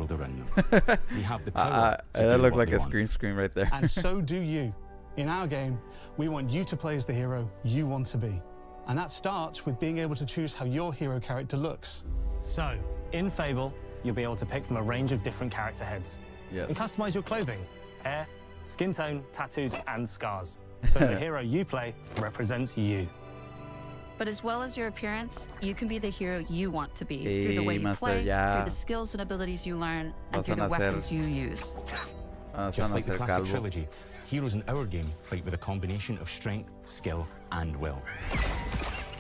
That looked like a green screen right there. And so do you. In our game, we want you to play as the hero you want to be. And that starts with being able to choose how your hero character looks. So, in Fable, you'll be able to pick from a range of different character heads. And customize your clothing, hair, skin tone, tattoos, and scars. So the hero you play represents you. But as well as your appearance, you can be the hero you want to be through the way you play, through the skills and abilities you learn, and through the weapons you use. Just like the classic trilogy, heroes in our game fight with a combination of strength, skill, and will.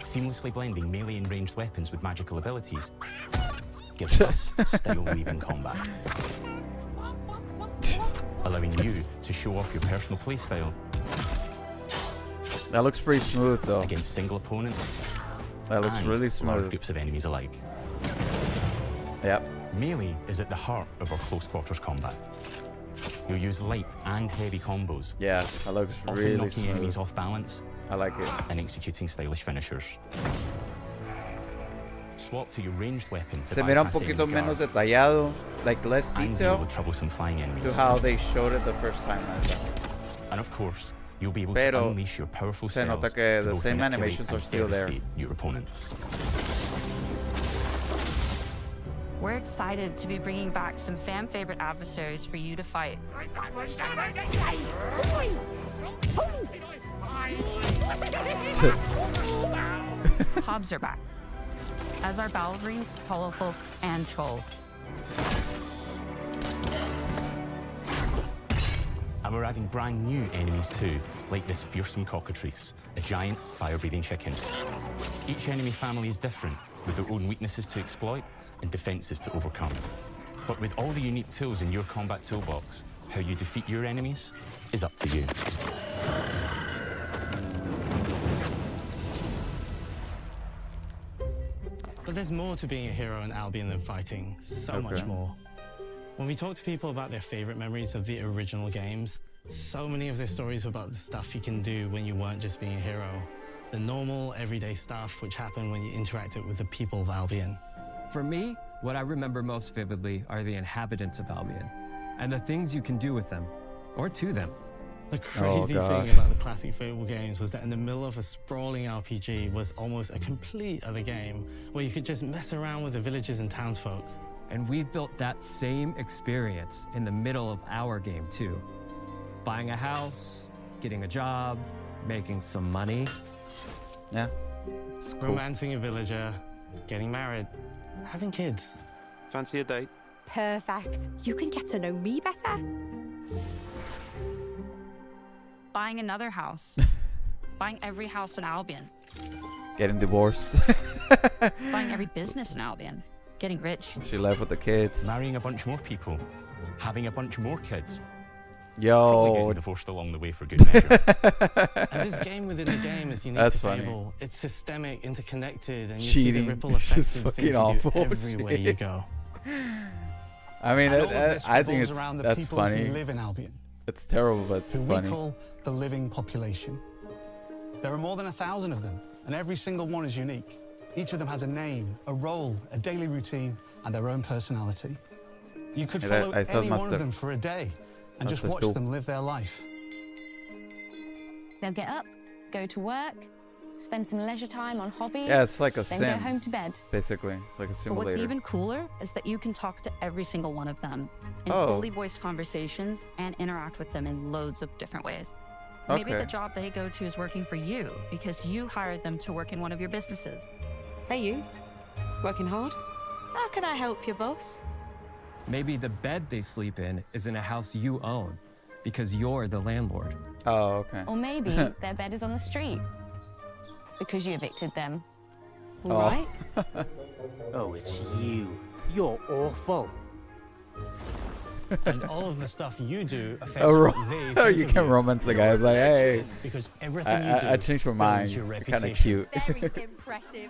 Seamlessly blending melee and ranged weapons with magical abilities gives us style-weaving combat. allowing you to show off your personal playstyle. That looks pretty smooth though. Against single opponents. That looks really large smooth. groups of enemies alike. Yep. Melee is at the heart of our close quarters combat. You'll use light and heavy combos. Yeah, that looks often really knocking smooth. enemies off balance. I like it. And executing stylish finishers. Swap to your ranged weapon to Se mira un bypass poquito enemy menos guard detallado, like less and deal detail with troublesome flying enemies. to how they showed it the first time. And of course, you'll be able to Pero unleash your powerful se nota spells que to the both same manipulate animations are and still there. devastate your opponents. We're excited to be bringing back some fan-favorite adversaries for you to fight. Hobbs are back, as are Balverines, Hollowfolk, and Trolls. And we're adding brand new enemies too, like this fearsome cockatrice, a giant fire-breathing chicken. Each enemy family is different, with their own weaknesses to exploit and defenses to overcome. But with all the unique tools in your combat toolbox, how you defeat your enemies is up to you. But there's more to being a hero in Albion than fighting, so much more. When we talk to people about their favorite memories of the original games, so many of their stories were about the stuff you can do when you weren't just being a hero. The normal, everyday stuff which happened when you interacted with the people of Albion. For me, what I remember most vividly are the inhabitants of Albion, and the things you can do with them, or to them. The crazy thing about the classic Fable games was that in the middle of a sprawling RPG was almost a complete other game, where you could just mess around with the villagers and townsfolk. And we've built that same experience in the middle of our game too. Buying a house, getting a job, making some money. Yeah, it's cool. Romancing a villager, getting married, having kids. Fancy a date? Perfect. You can get to know me better. Buying another house. Buying every house in Albion. Getting divorced. Buying every business in Albion. Getting rich. She left with the kids. Marrying a bunch more people. Having a bunch more kids. Yo. Probably getting divorced along the way for good measure. And this game within the game is unique That's to funny. Fable. It's systemic, interconnected, and you Cheating. see the ripple It's effects just of the fucking things you awful do everywhere you shit. go. I mean, And all of this I think revolves it's around the that's people funny. who live in Albion, It's terrible, but it's who funny. we call the living population. There are more than 1,000 of them, and every single one is unique. Each of them has a name, a role, a daily routine, and their own personality. You could follow any one of them for a day and just watch them live their life. They'll get up, go to work, spend some leisure time on hobbies. Yeah, it's like a then sim. go home to bed. Basically, like a But simulator. what's even cooler is that you can talk to every single one of them in Oh. fully voiced conversations and interact with them in loads of different ways. Maybe Okay. the job they go to is working for you because you hired them to work in one of your businesses. Hey, you. Working hard? How can I help you, boss? Maybe the bed they sleep in is in a house you own because you're the landlord. Oh, okay. Or maybe their bed is on the street because you evicted them. Oh. Right? Oh, it's you. You're awful. And all of the stuff you do affects Oh, what they think you of can romance the guy. It's like, hey, because everything you do I changed my mind. builds your You're kind of reputation. cute. Very impressive.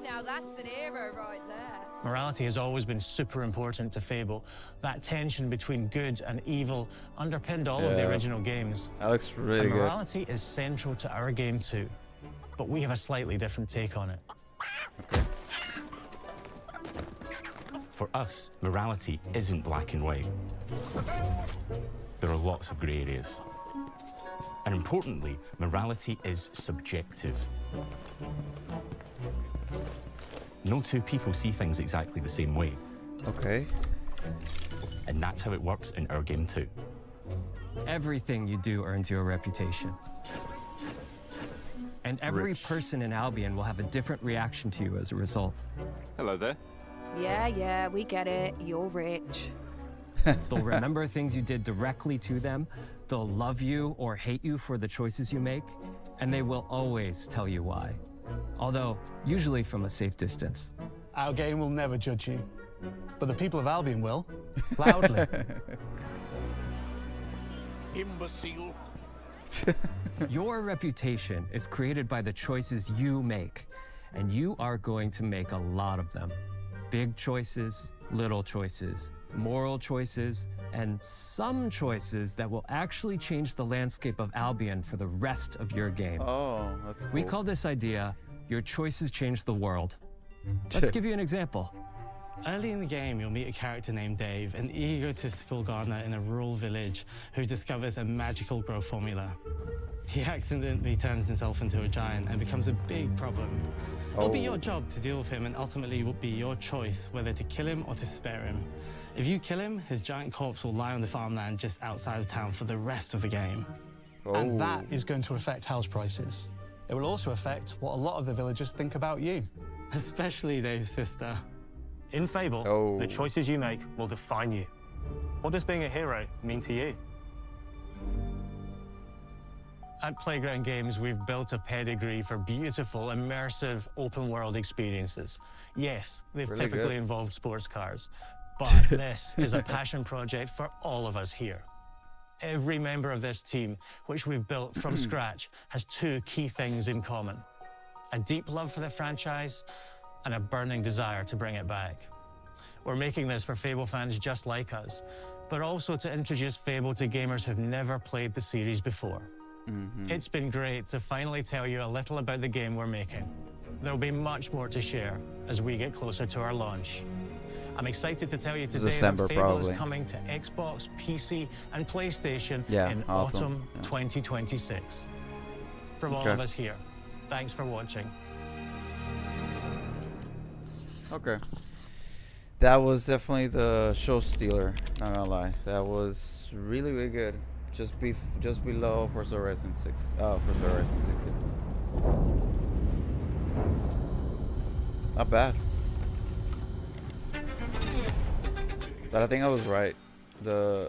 Now that's an hero right there. Morality has always been super important to Fable. That tension between good and evil underpinned all of the Yeah. original games. That looks really And good. morality is central to our game too, but we have a slightly different take on it. For us, morality isn't black and white. There are lots of grey areas. And importantly, morality is subjective. No two people see things exactly the same way. Okay. And that's how it works in our game too. Everything you do earns you a reputation. And every person in Albion will have a different reaction to you as a result. Hello there. Yeah, we get it. You're rich. They'll remember things you did directly to them, they'll love you or hate you for the choices you make, and they will always tell you why. Although, usually from a safe distance. Our game will never judge you. But the people of Albion will, loudly. Imbecile. Your reputation is created by the choices you make, and you are going to make a lot of them. Big choices, little choices, moral choices, and some choices that will actually change the landscape of Albion for the rest of your game. Oh, that's cool. We call this idea, your choices change the world. Let's give you an example. Early in the game, you'll meet a character named Dave, an egotistical gardener in a rural village who discovers a magical growth formula. He accidentally turns himself into a giant and becomes a big problem. It'll be your job to deal with him, and ultimately it will be your choice whether to kill him or to spare him. If you kill him, his giant corpse will lie on the farmland just outside of town for the rest of the game. And that is going to affect house prices. It will also affect what a lot of the villagers think about you. Especially Dave's sister. In Fable, the choices you make will define you. What does being a hero mean to you? At Playground Games, we've built a pedigree for beautiful, immersive, open-world experiences. Yes, they've Really typically good. involved sports cars, but this is a passion project for all of us here. Every member of this team, which we've built from scratch, has two key things in common: a deep love for the franchise and a burning desire to bring it back. We're making this for Fable fans just like us, but also to introduce Fable to gamers who've never played the series before. It's been great to finally tell you a little about the game we're making. There'll be much more to share as we get closer to our launch. I'm excited to tell you today December, that Fable probably. is coming to Xbox, PC, and PlayStation Yeah, in autumn 2026. From all Okay. of us here, thanks for watching. Okay. That was definitely the show stealer, not gonna lie. That was really, really good. Just below Forza Horizon 6. Forza Horizon 6. Yeah. Not bad. But I think I was right. The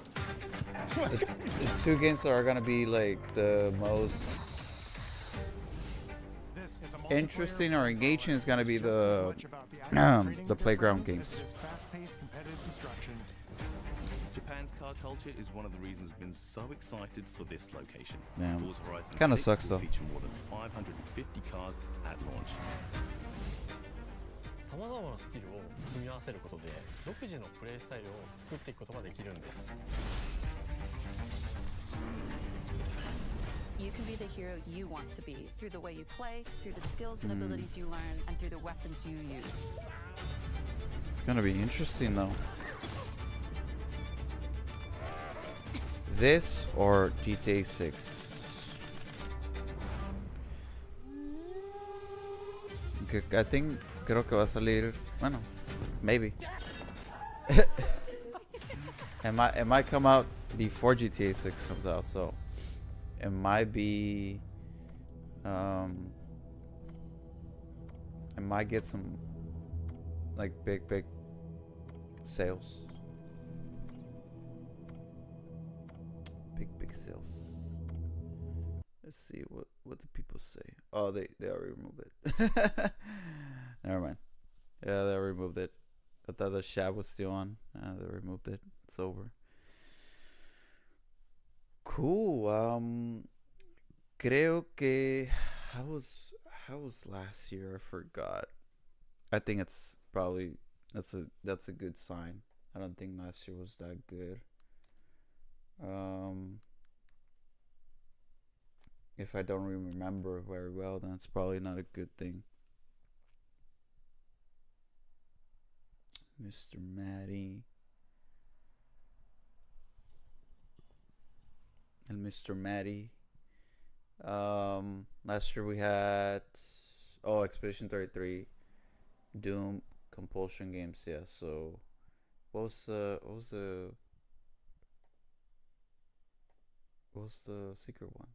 two games that are gonna be like the most interesting or engaging is gonna be the playground games. Japan's car culture is one of the reasons we've been so excited for this location. Yeah. Forza Horizon Kinda 6 sucks will though. feature more than 550 cars at launch. さまざまなスキルを組み合わせることで独自のプレイスタイルを作っていくことができるんです。 You can be the hero you want to be through the way you play, through the skills and abilities you learn, and through the weapons you use. It's gonna be interesting though. This or GTA 6? I think creo que va a salir. Bueno, maybe. it might come out before GTA 6 comes out, so it might be. It might get some like big sales. Big sales. Let's see what do people say. Oh, they already removed it. Never mind. Yeah, they removed it. I thought the chat was still on. They removed it. It's over. Cool. Creo que how was last year? I forgot. I think it's probably that's a good sign. I don't think last year was that good. If I don't remember very well, then it's probably not a good thing. Mr. Matty. And Mr. Matty. Last year we had Expedition 33, Doom, Compulsion Games. Yeah. So, what was the secret one?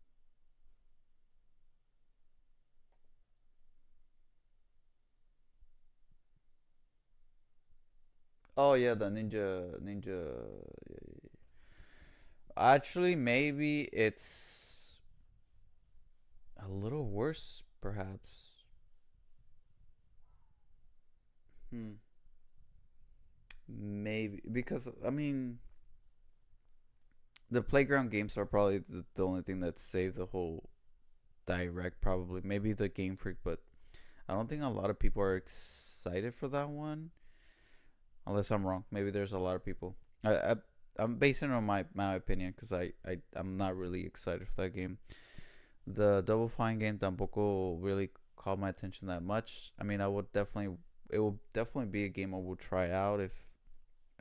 Oh yeah, the ninja. Actually, maybe it's a little worse, perhaps. maybe because I mean, the playground games are probably the only thing that saved the whole direct. Probably maybe the Game Freak, but I don't think a lot of people are excited for that one. Unless I'm wrong, maybe there's a lot of people. I'm basing it on my opinion because I'm not really excited for that game. The Double Fine game tampoco really caught my attention that much. I mean, it will definitely be a game I would try out if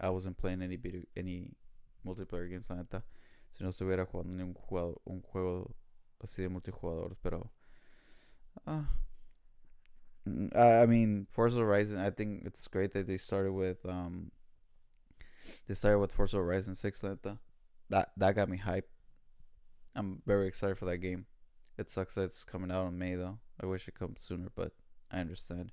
I wasn't playing any multiplayer games, la neta. Si no estuviera jugando ni un juego así de multijugador, pero I mean, Forza Horizon, I think it's great that they started with Forza Horizon 6, la neta. That got me hyped. I'm very excited for that game. It sucks that it's coming out in May though. I wish it comes sooner, but I understand.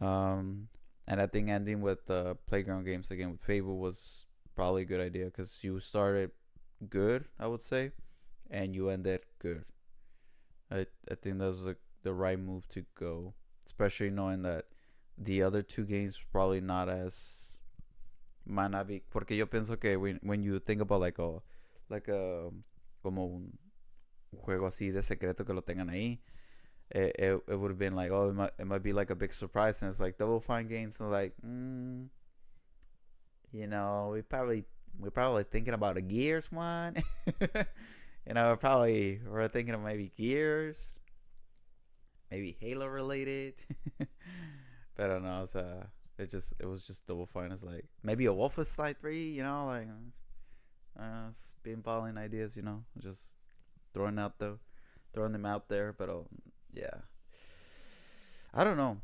And I think ending with playground games again with Fable was probably a good idea because you started good, I would say, and you ended good. I think that was the right move to go, especially knowing that the other two games probably not as might not be. Porque yo pienso que when you think about like a como un juego así de secreto que lo tengan ahí, it would have been like, oh, it might be like a big surprise, and it's like Double Fine games, so like, you know, we're probably thinking about a Gears one. You know, we're thinking of maybe Gears, maybe Halo related. But I don't know, it was just Double Fine. It's like maybe a Wolfenstein 3, you know, like spitballing ideas, you know, just throwing them out there. But yeah, I don't know.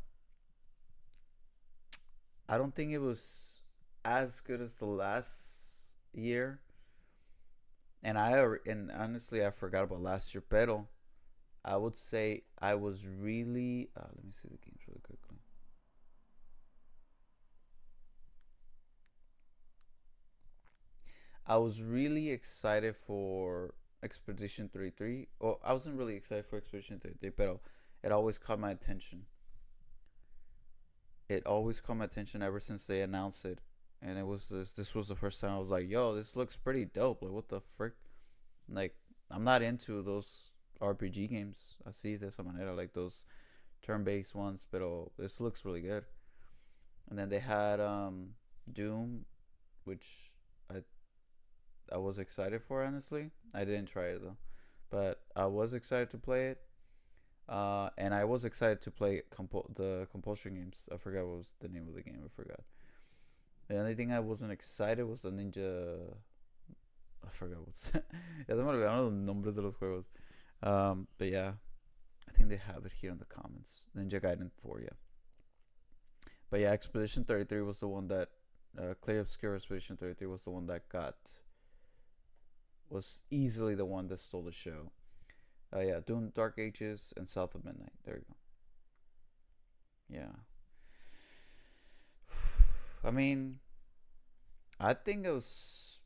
I don't think it was as good as the last year, and honestly I forgot about last year. Pero I would say I was really let me see the games really quickly. I was really excited for Expedition 33. Well, I wasn't really excited for Expedition 33, but it always caught my attention. It always caught my attention ever since they announced it. And it was this was the first time I was like, yo, this looks pretty dope. Like, what the frick? Like, I'm not into those RPG games. Así de esa manera, like those turn-based ones, but this looks really good. And then they had Doom, which I was excited for, honestly. I didn't try it though, but I was excited to play it. And I was excited to play the compulsion games. I forgot what was the name of the game. I forgot. The only thing I wasn't excited was the Ninja. I forgot what's. Ya se me olvidaron los nombres de los juegos. But yeah, I think they have it here in the comments. Ninja Gaiden 4, yeah. But yeah, Expedition 33 was the one that Clear Obscure Expedition 33 was the one that was easily the one that stole the show. Yeah, Doom, Dark Ages, and South of Midnight. There you go. Yeah. I mean, I think it was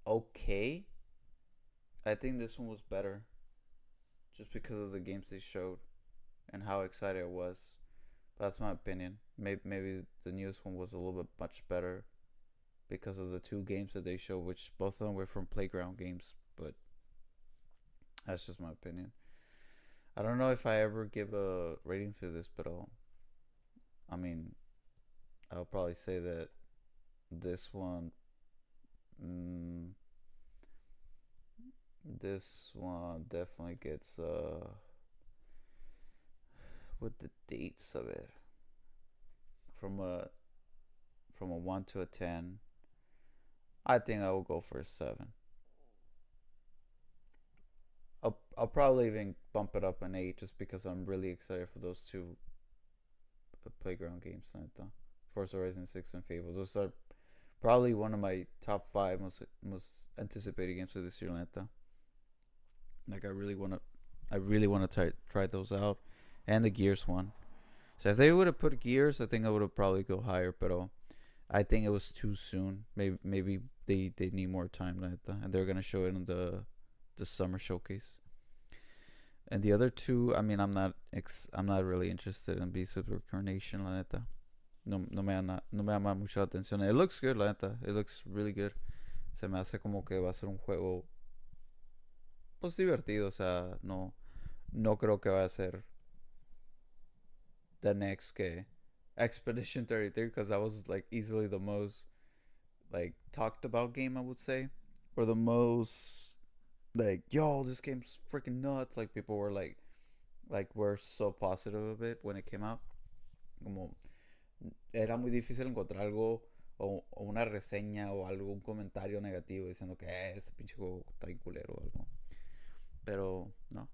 okay. I think this one was better just because of the games they showed and how excited I was. But that's my opinion. Maybe the newest one was a little bit much better because of the two games that they showed, which both of them were from Playground games, but that's just my opinion. I don't know if I ever give a rating for this, but I mean, I'll probably say that this one definitely gets with the dates of it from a 1 to a 10. I think I will go for a 7. I'll probably even bump it up an 8 just because I'm really excited for those two playground games. Forza Horizon 6 and Fable. Those are probably one of my top 5 most anticipated games of this year. Like I really want to try those out, and the Gears one. So if they would have put Gears, I think I would have probably go higher. But I think it was too soon. Maybe they need more time, and they're gonna show it in the summer showcase. And the other two, I mean, I'm not really interested in Beast of Reincarnation, la neta. No me llama mucho la atención. It looks good, la neta. It looks really good. Se me hace como que va a ser un juego pues divertido, o sea, no creo que va a ser the next que Expedition 33, because that was like easily the most like talked about game, I would say, or the most like, yo, this game's freaking nuts. Like people were like were so positive of it when it came out. Como era muy difícil encontrar algo o una reseña o algún comentario negativo diciendo que este pinche juego está bien culero o algo. Pero no.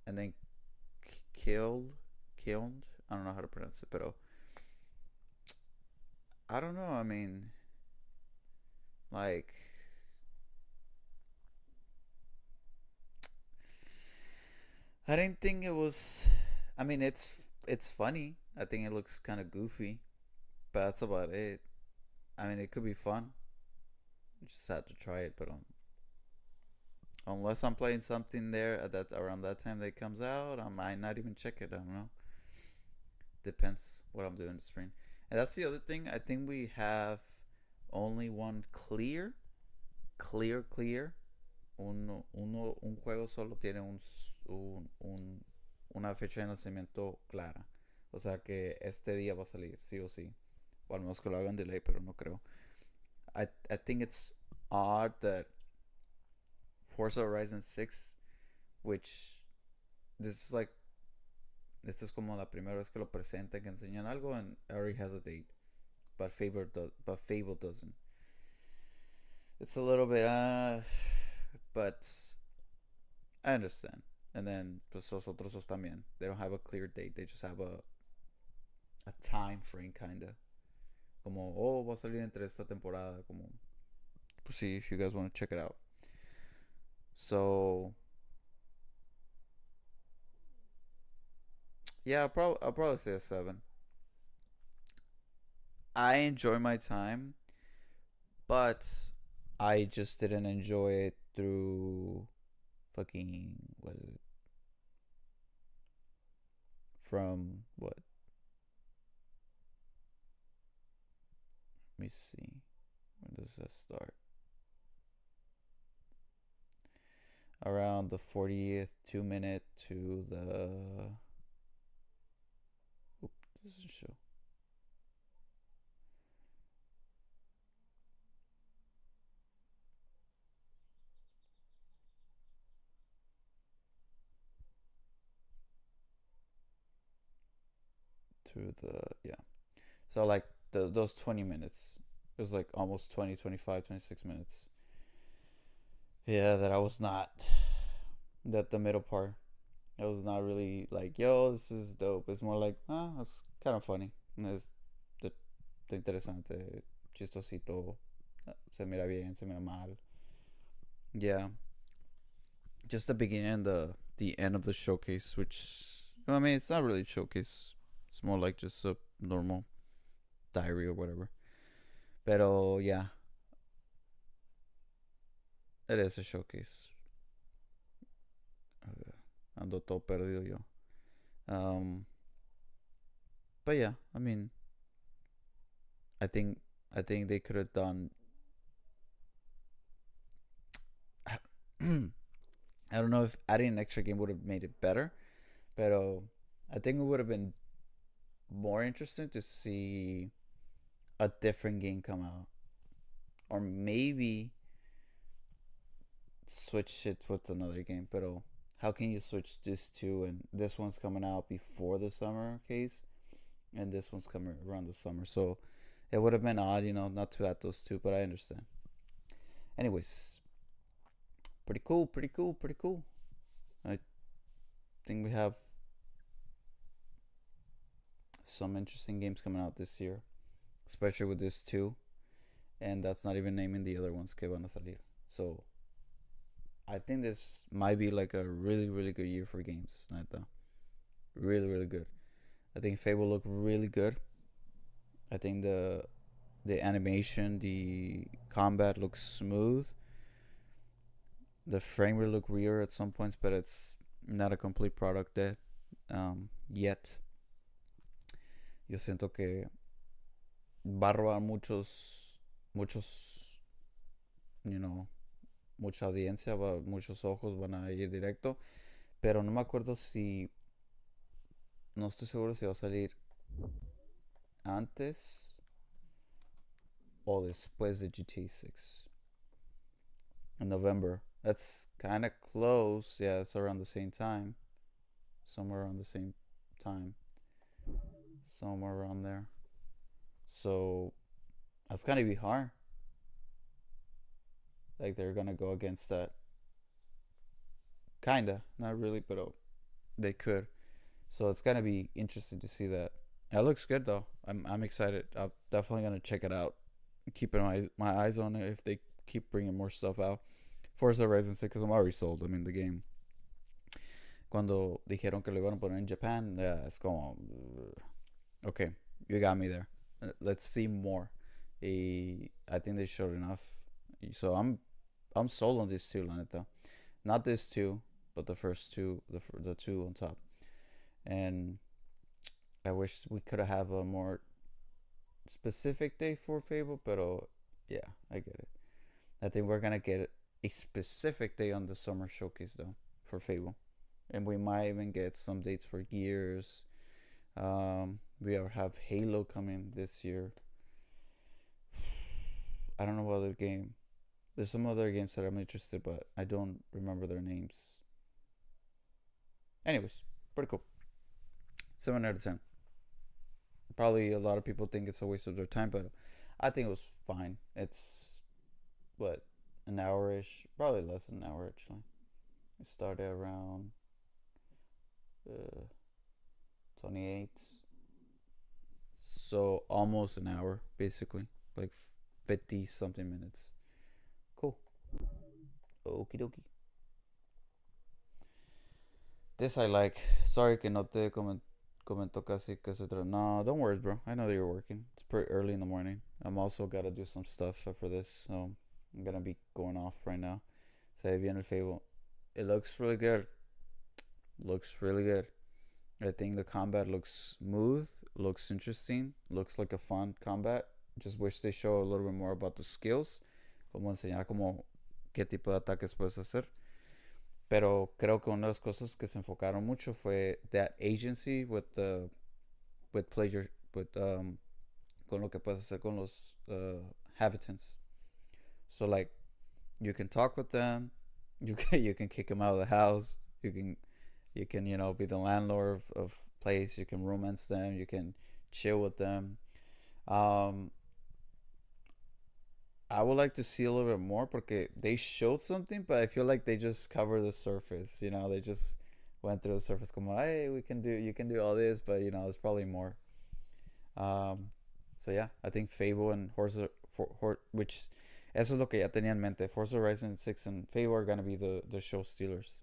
And then Kiln, I don't know how to pronounce it, pero I don't know. I mean, like, I didn't think it was. I mean, it's funny. I think it looks kind of goofy, but that's about it. I mean, it could be fun. Just had to try it, but unless I'm playing something there at that around that time that it comes out, I might not even check it. I don't know. Depends what I'm doing to stream. And that's the other thing. I think we have only one clear. Un juego solo tiene una fecha de nacimiento clara. O sea que este día va a salir, sí o sí. O al menos que lo hagan delay, pero no creo. I think it's odd that Forza Horizon 6, which this is como la primera vez que lo presentan, que enseñan algo, and it already has a date. But Fable doesn't. It's a little bit but I understand. And then pues los otros también. They don't have a clear date. They just have a time frame kinda. Como, oh, va a salir entre esta temporada. Como, pues sí, if you guys want to check it out. So yeah, I'll probably say a 7. I enjoy my time, but I just didn't enjoy it through fucking, what is it? From what? Let me see. When does that start? Around the 40th 2-minute to the... Oop, doesn't show. To the, yeah. So like those 20 minutes. It was like almost 20, 25, 26 minutes. Yeah, that I was not... That the middle part. I was not really like, yo, this is dope. It's more like, it's kind of funny. Es interesante, chistosito. Se mira bien, se mira mal. Yeah. Just the beginning and the end of the showcase, which, I mean, it's not really a showcase. It's more like just a normal diary or whatever. Pero, yeah. It is a showcase. Ando todo perdido yo. But yeah, I mean, I think they could have done... I don't know if adding an extra game would have made it better, but I think it would have been more interesting to see a different game come out, or maybe switch it with another game. But how can you switch this two, and this one's coming out before the summer case, and this one's coming around the summer? So it would have been odd, not to add those two, but I understand. Anyways, pretty cool. I think we have some interesting games coming out this year, especially with this two, and that's not even naming the other ones que van a salir. So I think this might be like a really, really good year for games. Neta. Really, really good. I think Fable looked really good. I think the animation, the combat looks smooth. The frame rate looked weird at some points, but it's not a complete product yet. Yo siento que va a robar muchos, you know, mucha audiencia, muchos ojos van a ir directo, pero no me acuerdo si, no estoy seguro si va a salir antes o después de GTA 6 in November. That's kind of close. Yeah, it's around the same time, somewhere around the same time, somewhere around there. So that's gonna be hard. Like, they're gonna go against that. Kinda, not really, but they could. So it's gonna be interesting to see that. It looks good though. I'm excited. I'm definitely gonna check it out. Keeping my eyes on it if they keep bringing more stuff out. Forza Horizon 6, because I'm already sold. I mean, the game. Cuando dijeron que lo iban a poner en Japan, yeah, es como, okay, you got me there. Let's see more. I think they showed enough. So I'm sold on these two, la neta. Not this two, but the first two, the two on top. And I wish we could have a more specific day for Fable, but yeah, I get it. I think we're gonna get a specific day on the summer showcase though for Fable, and we might even get some dates for Gears. We have Halo coming this year. I don't know what other game. There's some other games that I'm interested, but I don't remember their names. Anyways, pretty cool. 7 out of 10. Probably a lot of people think it's a waste of their time, but I think it was fine. It's, what, an hour-ish? Probably less than an hour, actually. It started around 28. So almost an hour, basically. Like 50-something minutes. Cool. Okie dokie. This I like. Sorry que no te comentó casi que se No, don't worry, bro. I know that you're working. It's pretty early in the morning. I'm also gotta do some stuff for this, so I'm gonna be going off right now. Se ve bien el Fable. It looks really good. Looks really good. I think the combat looks smooth, looks interesting, looks like a fun combat. Just wish they show a little bit more about the skills. Como enseñar como qué tipo de ataques puedes hacer. Pero creo que una de las cosas que se enfocaron mucho fue that agency with pleasure, con lo que puedes hacer con los habitants. So like, you can talk with them, you can kick them out of the house, you can be the landlord of place, you can romance them, you can chill with them. I would like to see a little bit more porque they showed something, but I feel like they just covered the surface. They just went through the surface. Como, hey, you can do all this, but it's probably more. So yeah, I think Fable and which eso es lo que ya tenía en mente. Forza Horizon 6 and Fable are gonna be the show stealers.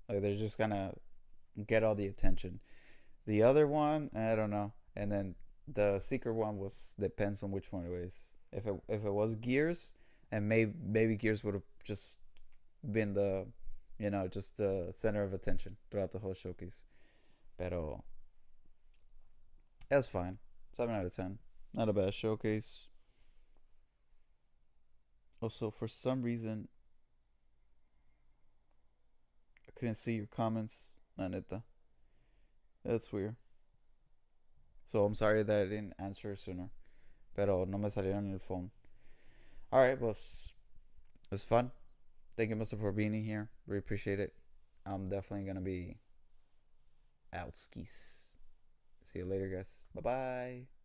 Like, they're just gonna get all the attention. The other one, I don't know. And then the secret one depends on which one it is. If it was Gears, and maybe Gears would have just been just the center of attention throughout the whole showcase. Pero that's fine. 7 out of 10. Not a bad showcase. Also, for some reason, I couldn't see your comments, la neta. That's weird. So I'm sorry that I didn't answer sooner. Pero no me salieron en el phone. Alright, well, it's fun. Thank you, Mr. for being here. Really appreciate it. I'm definitely going to be out skis. See you later, guys. Bye-bye.